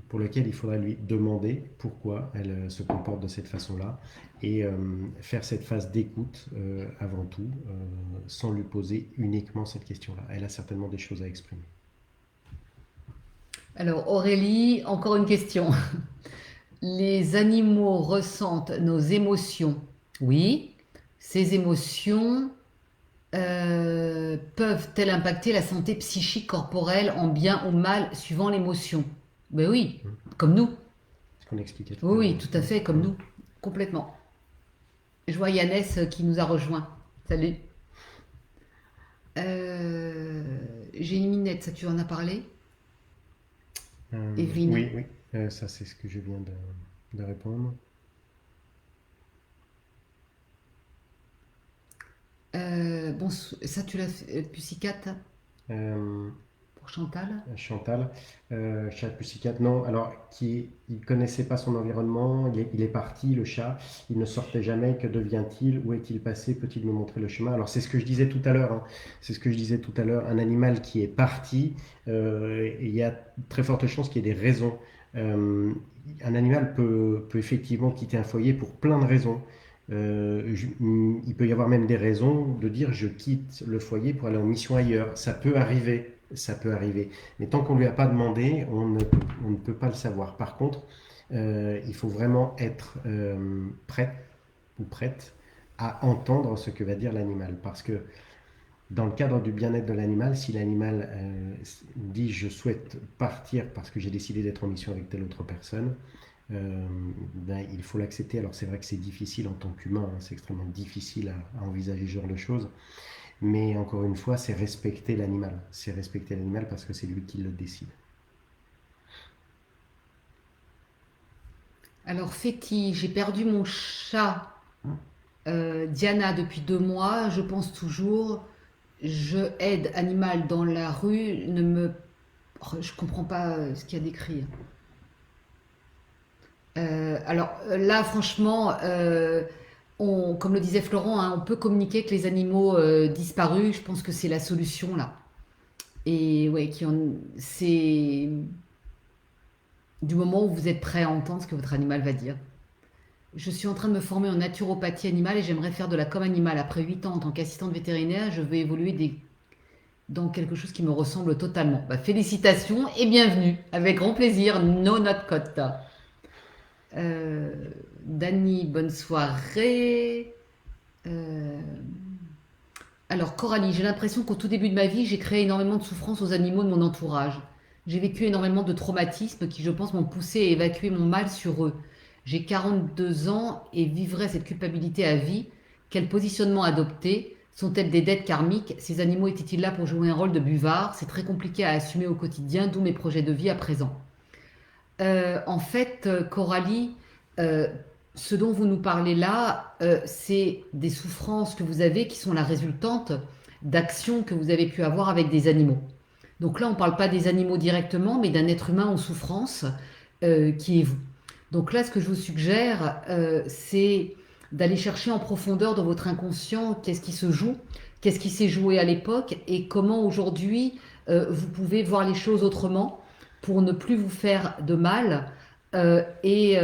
pour lequel il faudrait lui demander pourquoi elle se comporte de cette façon-là et faire cette phase d'écoute avant tout, sans lui poser uniquement cette question-là. Elle a certainement des choses à exprimer. Alors Aurélie, encore une question. Les animaux ressentent nos émotions. Oui. Ces émotions peuvent-elles impacter la santé psychique corporelle en bien ou mal suivant l'émotion? Ben oui, comme nous. Ce qu'on expliquait tout à Oui, l'heure. oui, tout à fait, comme nous. Complètement. Je vois Yannès qui nous a rejoint. Salut. J'ai une minette, ça tu en as parlé? Evelyne. Oui, oui. Ça, c'est ce que je viens de répondre. Bon, ça tu l'as fait, Pussycat pour Chantal. Chantal, chat pussycat, non, alors il ne connaissait pas son environnement, il est parti, le chat, il ne sortait jamais, que devient-il, où est-il passé, peut-il me montrer le chemin? Alors c'est ce que je disais tout à l'heure, hein. C'est ce que je disais tout à l'heure, un animal qui est parti, il y a très forte chance qu'il y ait des raisons. Un animal peut effectivement quitter un foyer pour plein de raisons. Il peut y avoir même des raisons de dire je quitte le foyer pour aller en mission ailleurs. Ça peut arriver, ça peut arriver. Mais tant qu'on ne lui a pas demandé, on ne peut pas le savoir. Par contre, il faut vraiment être prêt ou prête à entendre ce que va dire l'animal. Parce que dans le cadre du bien-être de l'animal, si l'animal dit je souhaite partir parce que j'ai décidé d'être en mission avec telle autre personne, il faut l'accepter. Alors c'est vrai que c'est difficile en tant qu'humain, hein, c'est extrêmement difficile à envisager ce genre de choses, mais encore une fois, c'est respecter l'animal. C'est respecter l'animal parce que c'est lui qui le décide. Alors Féti, j'ai perdu mon chat Diana depuis 2 mois. Je pense toujours, je aide animal dans la rue, ne me... Je comprends pas ce qu'il y a décrit. Alors là, franchement, comme le disait Florent, hein, on peut communiquer avec les animaux disparus. Je pense que c'est la solution là. Et ouais, c'est du moment où vous êtes prêt à entendre ce que votre animal va dire. Je suis en train de me former en naturopathie animale et j'aimerais faire de la com animale. Après 8 ans en tant qu'assistante vétérinaire, je veux évoluer dans quelque chose qui me ressemble totalement. Bah, félicitations et bienvenue. Avec grand plaisir, no not cote. Dani, bonne soirée. Alors Coralie, j'ai l'impression qu'au tout début de ma vie, j'ai créé énormément de souffrance aux animaux de mon entourage. J'ai vécu énormément de traumatismes qui, je pense, m'ont poussé à évacuer mon mal sur eux. J'ai 42 ans et vivrai cette culpabilité à vie. Quel positionnement adopter? Sont-elles des dettes karmiques? Ces animaux étaient-ils là pour jouer un rôle de buvard? C'est très compliqué à assumer au quotidien, d'où mes projets de vie à présent. En fait, Coralie, euh, ce dont vous nous parlez là, c'est des souffrances que vous avez qui sont la résultante d'actions que vous avez pu avoir avec des animaux. Donc là, on ne parle pas des animaux directement, mais d'un être humain en souffrance qui est vous. Donc là, ce que je vous suggère, c'est d'aller chercher en profondeur dans votre inconscient qu'est-ce qui se joue, qu'est-ce qui s'est joué à l'époque et comment aujourd'hui vous pouvez voir les choses autrement pour ne plus vous faire de mal et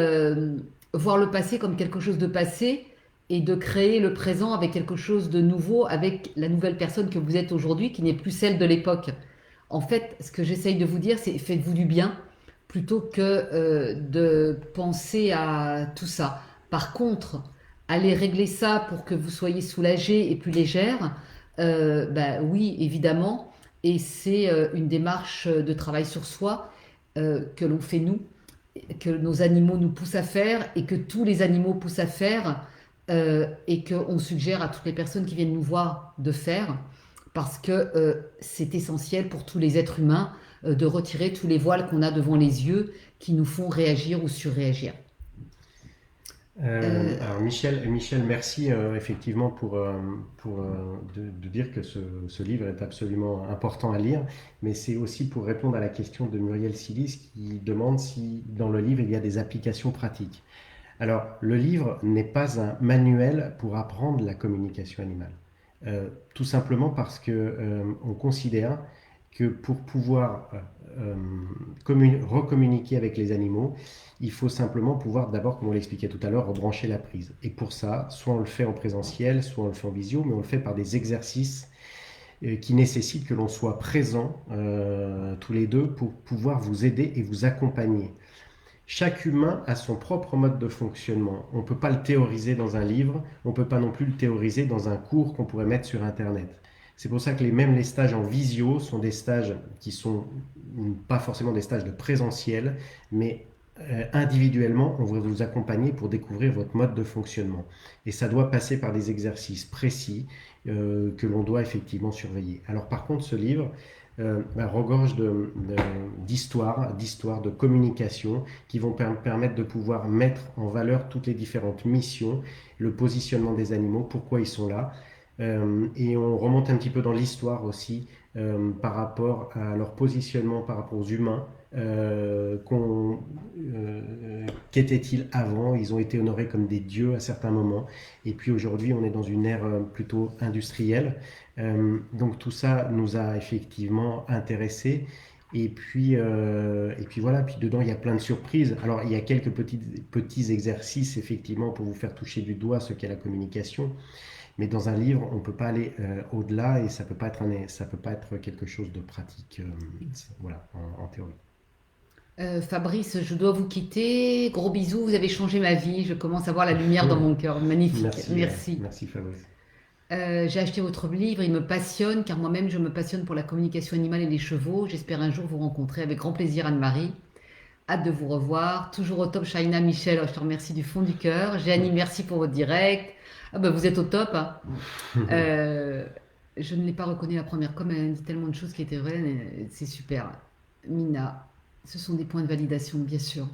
voir le passé comme quelque chose de passé et de créer le présent avec quelque chose de nouveau, avec la nouvelle personne que vous êtes aujourd'hui qui n'est plus celle de l'époque. En fait, ce que j'essaye de vous dire, c'est faites-vous du bien plutôt que de penser à tout ça. Par contre, allez régler ça pour que vous soyez soulagée et plus légère, bah, oui, évidemment. Et c'est une démarche de travail sur soi que l'on fait nous, que nos animaux nous poussent à faire et que tous les animaux poussent à faire et qu'on suggère à toutes les personnes qui viennent nous voir de faire parce que c'est essentiel pour tous les êtres humains de retirer tous les voiles qu'on a devant les yeux qui nous font réagir ou surréagir. Alors Michel, merci effectivement de dire que ce livre est absolument important à lire, mais c'est aussi pour répondre à la question de Muriel Silis qui demande si dans le livre il y a des applications pratiques. Alors le livre n'est pas un manuel pour apprendre la communication animale, tout simplement parce que on considère que pour pouvoir recommuniquer avec les animaux, il faut simplement pouvoir d'abord, comme on l'expliquait tout à l'heure, rebrancher la prise. Et pour ça, soit on le fait en présentiel, soit on le fait en visio, mais on le fait par des exercices qui nécessitent que l'on soit présent tous les deux pour pouvoir vous aider et vous accompagner. Chaque humain a son propre mode de fonctionnement. On ne peut pas le théoriser dans un livre, on ne peut pas non plus le théoriser dans un cours qu'on pourrait mettre sur Internet. C'est pour ça que même les stages en visio sont des stages qui sont pas forcément des stages de présentiel, mais individuellement, on va vous accompagner pour découvrir votre mode de fonctionnement. Et ça doit passer par des exercices précis que l'on doit effectivement surveiller. Alors par contre, ce livre regorge d'histoires, de communication qui vont permettre de pouvoir mettre en valeur toutes les différentes missions, le positionnement des animaux, pourquoi ils sont là. Et on remonte un petit peu dans l'histoire aussi par rapport à leur positionnement par rapport aux humains. Qu'étaient-ils avant? Ils ont été honorés comme des dieux à certains moments. Et puis aujourd'hui, on est dans une ère plutôt industrielle. Donc tout ça nous a effectivement intéressés. Et puis voilà, puis dedans il y a plein de surprises. Alors il y a quelques petits exercices effectivement pour vous faire toucher du doigt ce qu'est la communication. Mais dans un livre, on ne peut pas aller au-delà et ça peut pas être quelque chose de pratique, voilà, en théorie. Fabrice, je dois vous quitter. Gros bisous, vous avez changé ma vie. Je commence à voir la lumière dans mon cœur. Magnifique. Merci. Merci Fabrice. J'ai acheté votre livre, il me passionne car moi-même je me passionne pour la communication animale et les chevaux. J'espère un jour vous rencontrer avec grand plaisir, Anne-Marie. Hâte de vous revoir. Toujours au top, Shaina. Michel, je te remercie du fond du cœur. Jéannie, merci pour votre direct. Ah bah, vous êtes au top. Hein. Je ne l'ai pas reconnu la première, comme elle a dit tellement de choses qui étaient vraies, c'est super. Mina, ce sont des points de validation, bien sûr.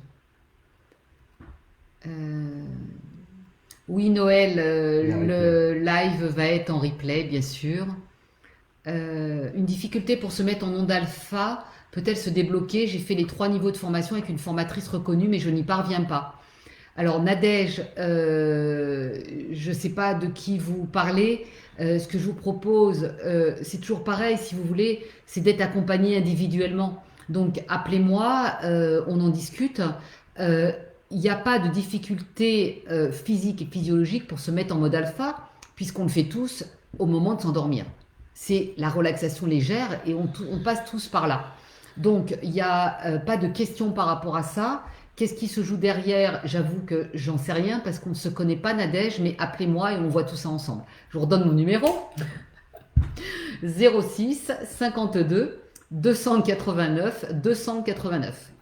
Oui, Noël, le live va être en replay, bien sûr. Une difficulté pour se mettre en onde alpha peut-elle se débloquer? J'ai fait les 3 niveaux de formation avec une formatrice reconnue, mais je n'y parviens pas. Alors, Nadège, je ne sais pas de qui vous parlez. Ce que je vous propose, c'est toujours pareil, si vous voulez, c'est d'être accompagné individuellement. Donc, appelez-moi, on en discute. Il n'y a pas de difficulté physique et physiologique pour se mettre en mode alpha, puisqu'on le fait tous au moment de s'endormir. C'est la relaxation légère et on passe tous par là. Donc, il n'y a pas de question par rapport à ça. Qu'est-ce qui se joue derrière? J'avoue que j'en sais rien parce qu'on ne se connaît pas, Nadège, mais appelez-moi et on voit tout ça ensemble. Je vous redonne mon numéro. 06 52 289 289.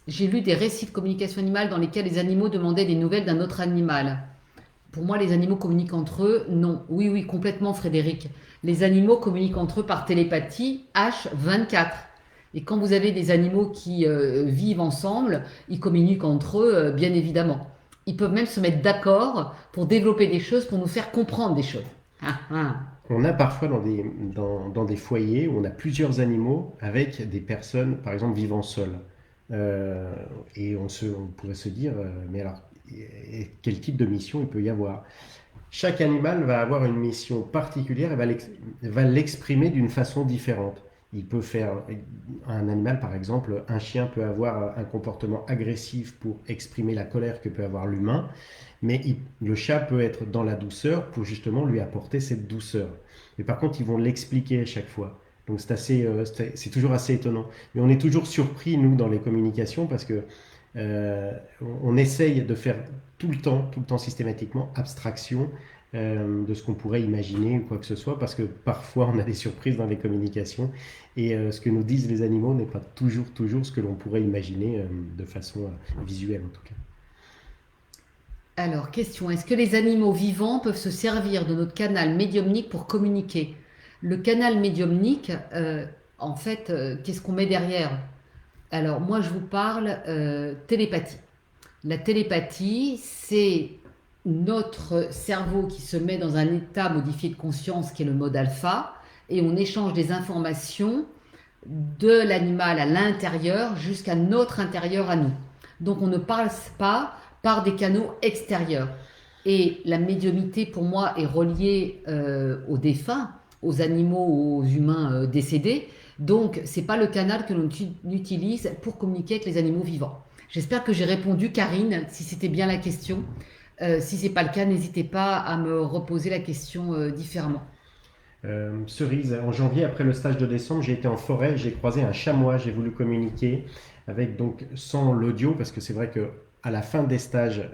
J'ai lu des récits de communication animale dans lesquels les animaux demandaient des nouvelles d'un autre animal. Pour moi, les animaux communiquent entre eux. Non, oui, oui, complètement, Frédéric. Les animaux communiquent entre eux par télépathie H24. Et quand vous avez des animaux qui vivent ensemble, ils communiquent entre eux, bien évidemment. Ils peuvent même se mettre d'accord pour développer des choses, pour nous faire comprendre des choses. Ah, ah. On a parfois dans des foyers où on a plusieurs animaux avec des personnes, par exemple, vivant seules. Euh, et on pourrait se dire, mais alors, quel type de mission il peut y avoir? Chaque animal va avoir une mission particulière et va l'exprimer d'une façon différente. Il peut faire, un animal par exemple, un chien peut avoir un comportement agressif pour exprimer la colère que peut avoir l'humain, mais le chat peut être dans la douceur pour justement lui apporter cette douceur. Mais par contre, ils vont l'expliquer à chaque fois. Donc c'est toujours assez étonnant. Mais on est toujours surpris, nous, dans les communications, parce que euh, on essaye de faire tout le temps systématiquement, abstraction de ce qu'on pourrait imaginer ou quoi que ce soit, parce que parfois on a des surprises dans les communications et ce que nous disent les animaux n'est pas toujours ce que l'on pourrait imaginer de façon visuelle en tout cas. Alors, question, est-ce que les animaux vivants peuvent se servir de notre canal médiumnique pour communiquer? Le canal médiumnique, en fait, qu'est-ce qu'on met derrière? Alors, moi, je vous parle télépathie. La télépathie, c'est notre cerveau qui se met dans un état modifié de conscience qui est le mode alpha, et on échange des informations de l'animal à l'intérieur jusqu'à notre intérieur à nous. Donc on ne parle pas par des canaux extérieurs. Et la médiumnité, pour moi, est reliée aux défunts, aux animaux, aux humains décédés. Donc, c'est pas le canal que l'on utilise pour communiquer avec les animaux vivants. J'espère que j'ai répondu, Karine, si c'était bien la question. Si c'est pas le cas, n'hésitez pas à me reposer la question différemment. Cerise, en janvier, après le stage de décembre, j'ai été en forêt, j'ai croisé un chamois, j'ai voulu communiquer avec donc sans l'audio, parce que c'est vrai que à la fin des stages,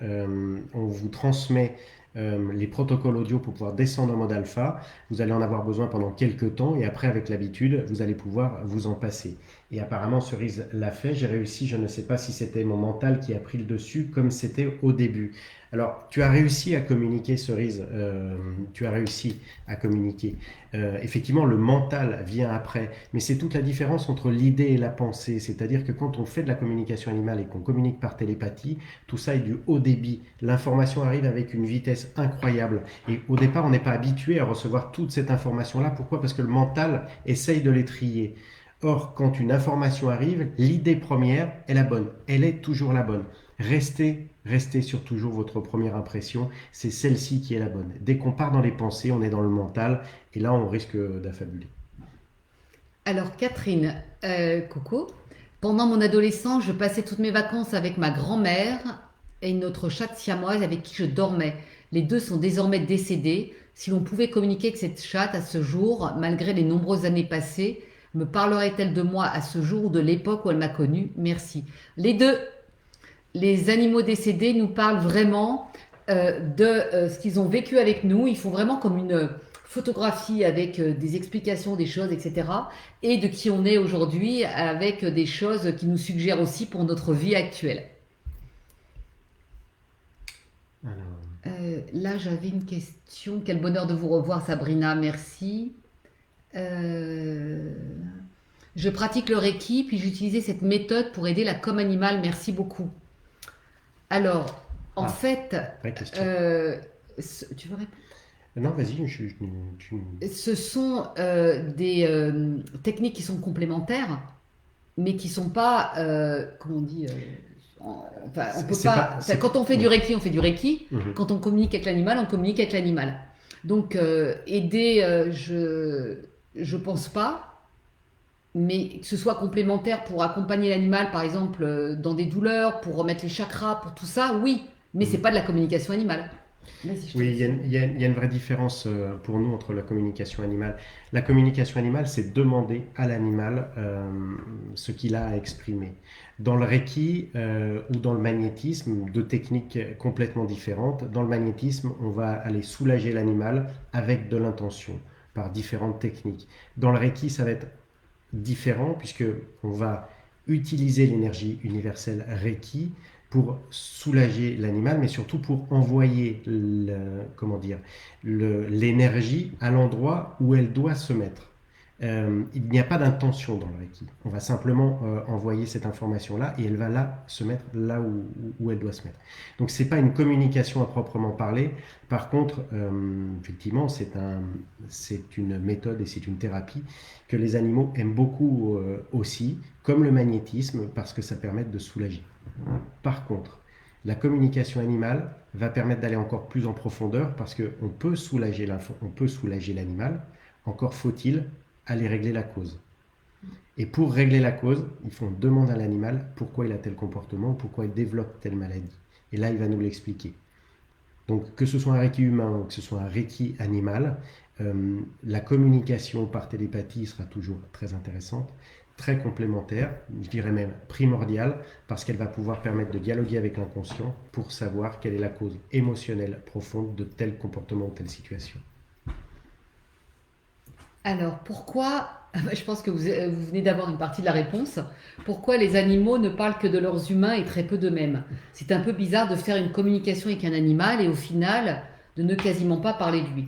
on vous transmet les protocoles audio pour pouvoir descendre en mode alpha. Vous allez en avoir besoin pendant quelques temps et après, avec l'habitude, vous allez pouvoir vous en passer. Et apparemment, Cerise l'a fait. J'ai réussi. Je ne sais pas si c'était mon mental qui a pris le dessus comme c'était au début. Alors, tu as réussi à communiquer, Cerise. Tu as réussi à communiquer. Effectivement, le mental vient après, mais c'est toute la différence entre l'idée et la pensée. C'est-à-dire que quand on fait de la communication animale et qu'on communique par télépathie, tout ça est du haut débit. L'information arrive avec une vitesse incroyable. Et au départ, on n'est pas habitué à recevoir toute cette information-là. Pourquoi? Parce que le mental essaye de les trier. Or, quand une information arrive, l'idée première est la bonne. Elle est toujours la bonne. Restez sur toujours votre première impression. C'est celle-ci qui est la bonne. Dès qu'on part dans les pensées, on est dans le mental. Et là, on risque d'affabuler. Alors, Catherine, coucou. Pendant mon adolescence, je passais toutes mes vacances avec ma grand-mère et notre chatte siamoise avec qui je dormais. Les deux sont désormais décédés. Si l'on pouvait communiquer avec cette chatte à ce jour, malgré les nombreuses années passées, me parlerait-elle de moi à ce jour ou de l'époque où elle m'a connue? Merci. Les deux, les animaux décédés nous parlent vraiment de ce qu'ils ont vécu avec nous. Ils font vraiment comme une photographie avec des explications des choses, etc. Et de qui on est aujourd'hui avec des choses qui nous suggèrent aussi pour notre vie actuelle. Alors, Là, j'avais une question. Quel bonheur de vous revoir, Sabrina. Merci. Euh, je pratique le Reiki, puis j'utilisais cette méthode pour aider la com animale. Merci beaucoup. Alors, en ah, fait, vraie question. euh, tu veux répondre? Non, vas-y, Ce sont des techniques qui sont complémentaires, mais qui sont pas, comment on dit, enfin, on peut c'est pas. pas. Enfin, quand on fait du Reiki, on fait du Reiki. Mhm. Quand on communique avec l'animal, on communique avec l'animal. Donc, aider, je pense pas. Mais que ce soit complémentaire pour accompagner l'animal, par exemple, dans des douleurs, pour remettre les chakras, pour tout ça, oui. Mais c'est Mhm. pas de la communication animale. Vas-y, je te Oui, laisse. il y a une vraie différence pour nous entre la communication animale. La communication animale, c'est demander à l'animal ce qu'il a à exprimer. Dans le Reiki ou dans le magnétisme, deux techniques complètement différentes. Dans le magnétisme, on va aller soulager l'animal avec de l'intention, par différentes techniques. Dans le Reiki, ça va être différent puisque on va utiliser l'énergie universelle Reiki pour soulager l'animal, mais surtout pour envoyer comment dire, l'énergie à l'endroit où elle doit se mettre. Il n'y a pas d'intention dans le Reiki. On va simplement envoyer cette information-là et elle va là se mettre là où elle doit se mettre. Donc c'est pas une communication à proprement parler. Par contre, effectivement, c'est une méthode et c'est une thérapie que les animaux aiment beaucoup aussi, comme le magnétisme, parce que ça permet de soulager. Par contre, la communication animale va permettre d'aller encore plus en profondeur parce qu'on peut soulager l'animal, encore faut-il aller régler la cause. Et pour régler la cause, il faut qu'on demande à l'animal pourquoi il a tel comportement, pourquoi il développe telle maladie. Et là, il va nous l'expliquer. Donc, que ce soit un Reiki humain ou que ce soit un Reiki animal, la communication par télépathie sera toujours très intéressante, très complémentaire, je dirais même primordiale, parce qu'elle va pouvoir permettre de dialoguer avec l'inconscient pour savoir quelle est la cause émotionnelle profonde de tel comportement ou telle situation. Alors, pourquoi, je pense que vous venez d'avoir une partie de la réponse, pourquoi les animaux ne parlent que de leurs humains et très peu d'eux-mêmes? C'est un peu bizarre de faire une communication avec un animal et au final de ne quasiment pas parler de lui.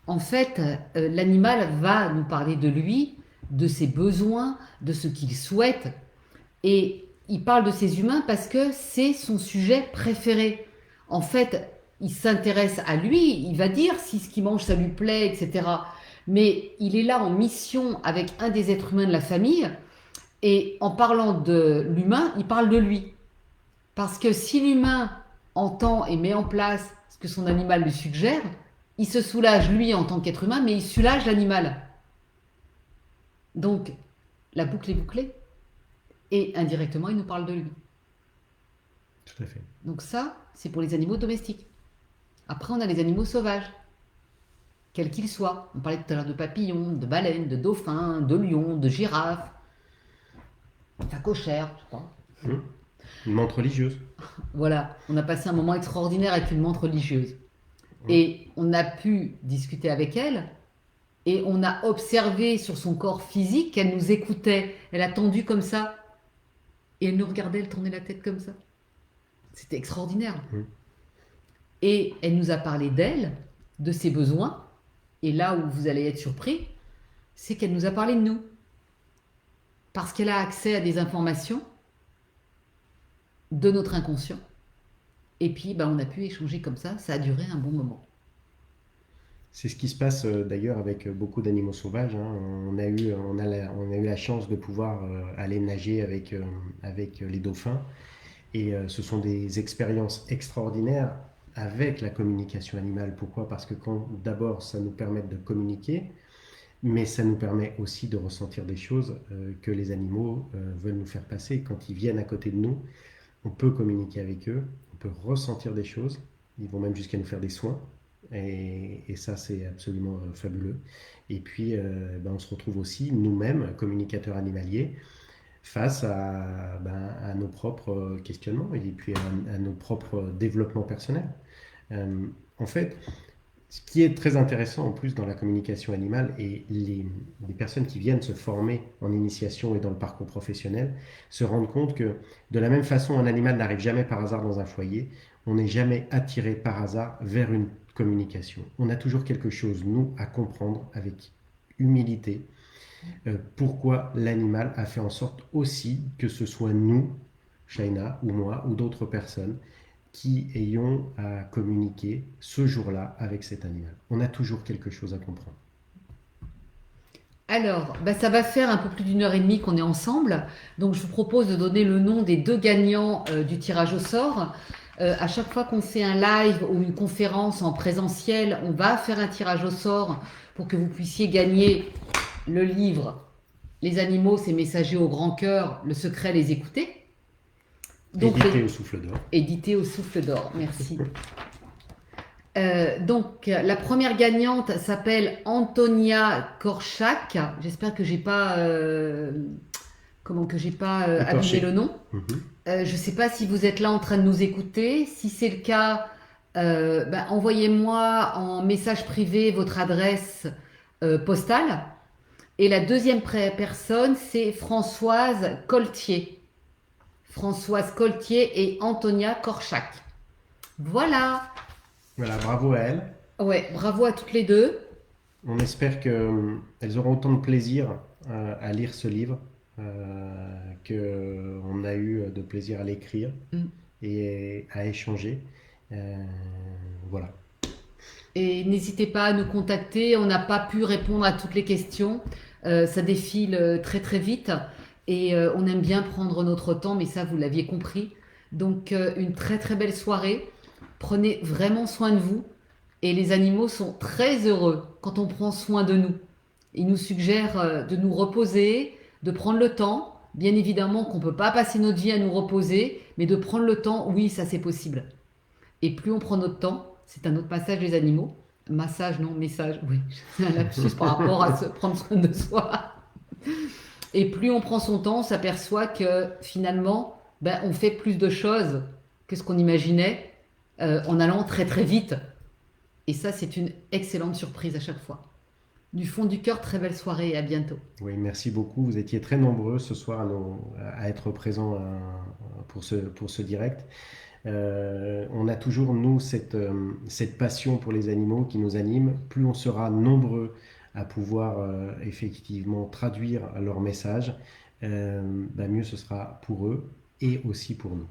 En fait, l'animal va nous parler de lui, de ses besoins, de ce qu'il souhaite. Et il parle de ses humains parce que c'est son sujet préféré. En fait, il s'intéresse à lui, il va dire si ce qu'il mange ça lui plaît, etc. Mais il est là en mission avec un des êtres humains de la famille. Et en parlant de l'humain, il parle de lui. Parce que si l'humain entend et met en place ce que son animal lui suggère, il se soulage lui en tant qu'être humain, mais il soulage l'animal. Donc, la boucle est bouclée. Et indirectement, il nous parle de lui. Tout à fait. Donc ça, c'est pour les animaux domestiques. Après, on a les animaux sauvages, quels qu'ils soient. On parlait tout à l'heure de papillons, de baleines, de dauphins, de lions, de girafes, phacochères, je sais pas. Une menthe religieuse. Voilà, on a passé un moment extraordinaire avec une menthe religieuse. Et on a pu discuter avec elle et on a observé sur son corps physique qu'elle nous écoutait. Elle a tendu comme ça et elle nous regardait, elle tournait la tête comme ça. C'était extraordinaire. Et elle nous a parlé d'elle, de ses besoins. Et là où vous allez être surpris, c'est qu'elle nous a parlé de nous. Parce qu'elle a accès à des informations de notre inconscient. Et puis, on a pu échanger comme ça. Ça a duré un bon moment. C'est ce qui se passe d'ailleurs avec beaucoup d'animaux sauvages. On a eu la chance de pouvoir aller nager avec les dauphins. Et ce sont des expériences extraordinaires avec la communication animale. Pourquoi? Parce que d'abord, ça nous permet de communiquer, mais ça nous permet aussi de ressentir des choses que les animaux veulent nous faire passer. Quand ils viennent à côté de nous, on peut communiquer avec eux, on peut ressentir des choses. Ils vont même jusqu'à nous faire des soins. Et ça, c'est absolument fabuleux. Et puis, on se retrouve aussi, nous-mêmes, communicateurs animaliers, face à nos propres questionnements et puis à nos propres développements personnels. En fait, ce qui est très intéressant en plus dans la communication animale et les personnes qui viennent se former en initiation et dans le parcours professionnel se rendent compte que de la même façon, un animal n'arrive jamais par hasard dans un foyer, on n'est jamais attiré par hasard vers une communication. On a toujours quelque chose, nous, à comprendre avec humilité. Pourquoi l'animal a fait en sorte aussi que ce soit nous, Shaina ou moi ou d'autres personnes qui ayons à communiquer ce jour-là avec cet animal. On a toujours quelque chose à comprendre. Alors, ça va faire un peu plus d'1 heure et demie qu'on est ensemble. Donc, je vous propose de donner le nom des 2 gagnants du tirage au sort. À chaque fois qu'on fait un live ou une conférence en présentiel, on va faire un tirage au sort pour que vous puissiez gagner le livre Les animaux, ces messagers au grand cœur, le secret, les écouter. Donc, édité au souffle d'or. Édité au souffle d'or, merci. Donc, la première gagnante s'appelle Antonia Korchak. J'espère que j'ai pas abîmé le nom. Je ne sais pas si vous êtes là en train de nous écouter. Si c'est le cas, envoyez-moi en message privé votre adresse postale. Et la deuxième personne, c'est Françoise Coltier. Françoise Coltier et Antonia Korchak. Voilà. Voilà, bravo à elles. Ouais, bravo à toutes les deux. On espère qu'elles auront autant de plaisir à lire ce livre qu'on a eu de plaisir à l'écrire Mm. et à échanger. Euh, voilà. Et n'hésitez pas à nous contacter. On n'a pas pu répondre à toutes les questions. Ça défile très très vite et on aime bien prendre notre temps, mais ça, vous l'aviez compris. Donc, une très très belle soirée. Prenez vraiment soin de vous. Et les animaux sont très heureux quand on prend soin de nous. Ils nous suggèrent de nous reposer, de prendre le temps. Bien évidemment qu'on ne peut pas passer notre vie à nous reposer, mais de prendre le temps, oui, ça c'est possible. Et plus on prend notre temps, c'est un autre passage des animaux. Massage, non, message, oui. C'est un lapsus par rapport à se prendre soin de soi. Et plus on prend son temps, on s'aperçoit que finalement, ben, on fait plus de choses que ce qu'on imaginait en allant très très vite. Et ça, c'est une excellente surprise à chaque fois. Du fond du cœur, très belle soirée et à bientôt. Oui, merci beaucoup. Vous étiez très nombreux ce soir à être présents pour ce direct. On a toujours, nous, cette passion pour les animaux qui nous anime. Plus on sera nombreux à pouvoir effectivement traduire leur message, bah, mieux ce sera pour eux et aussi pour nous.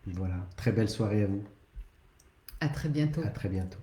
Voilà, très belle soirée à vous. À très bientôt. À très bientôt.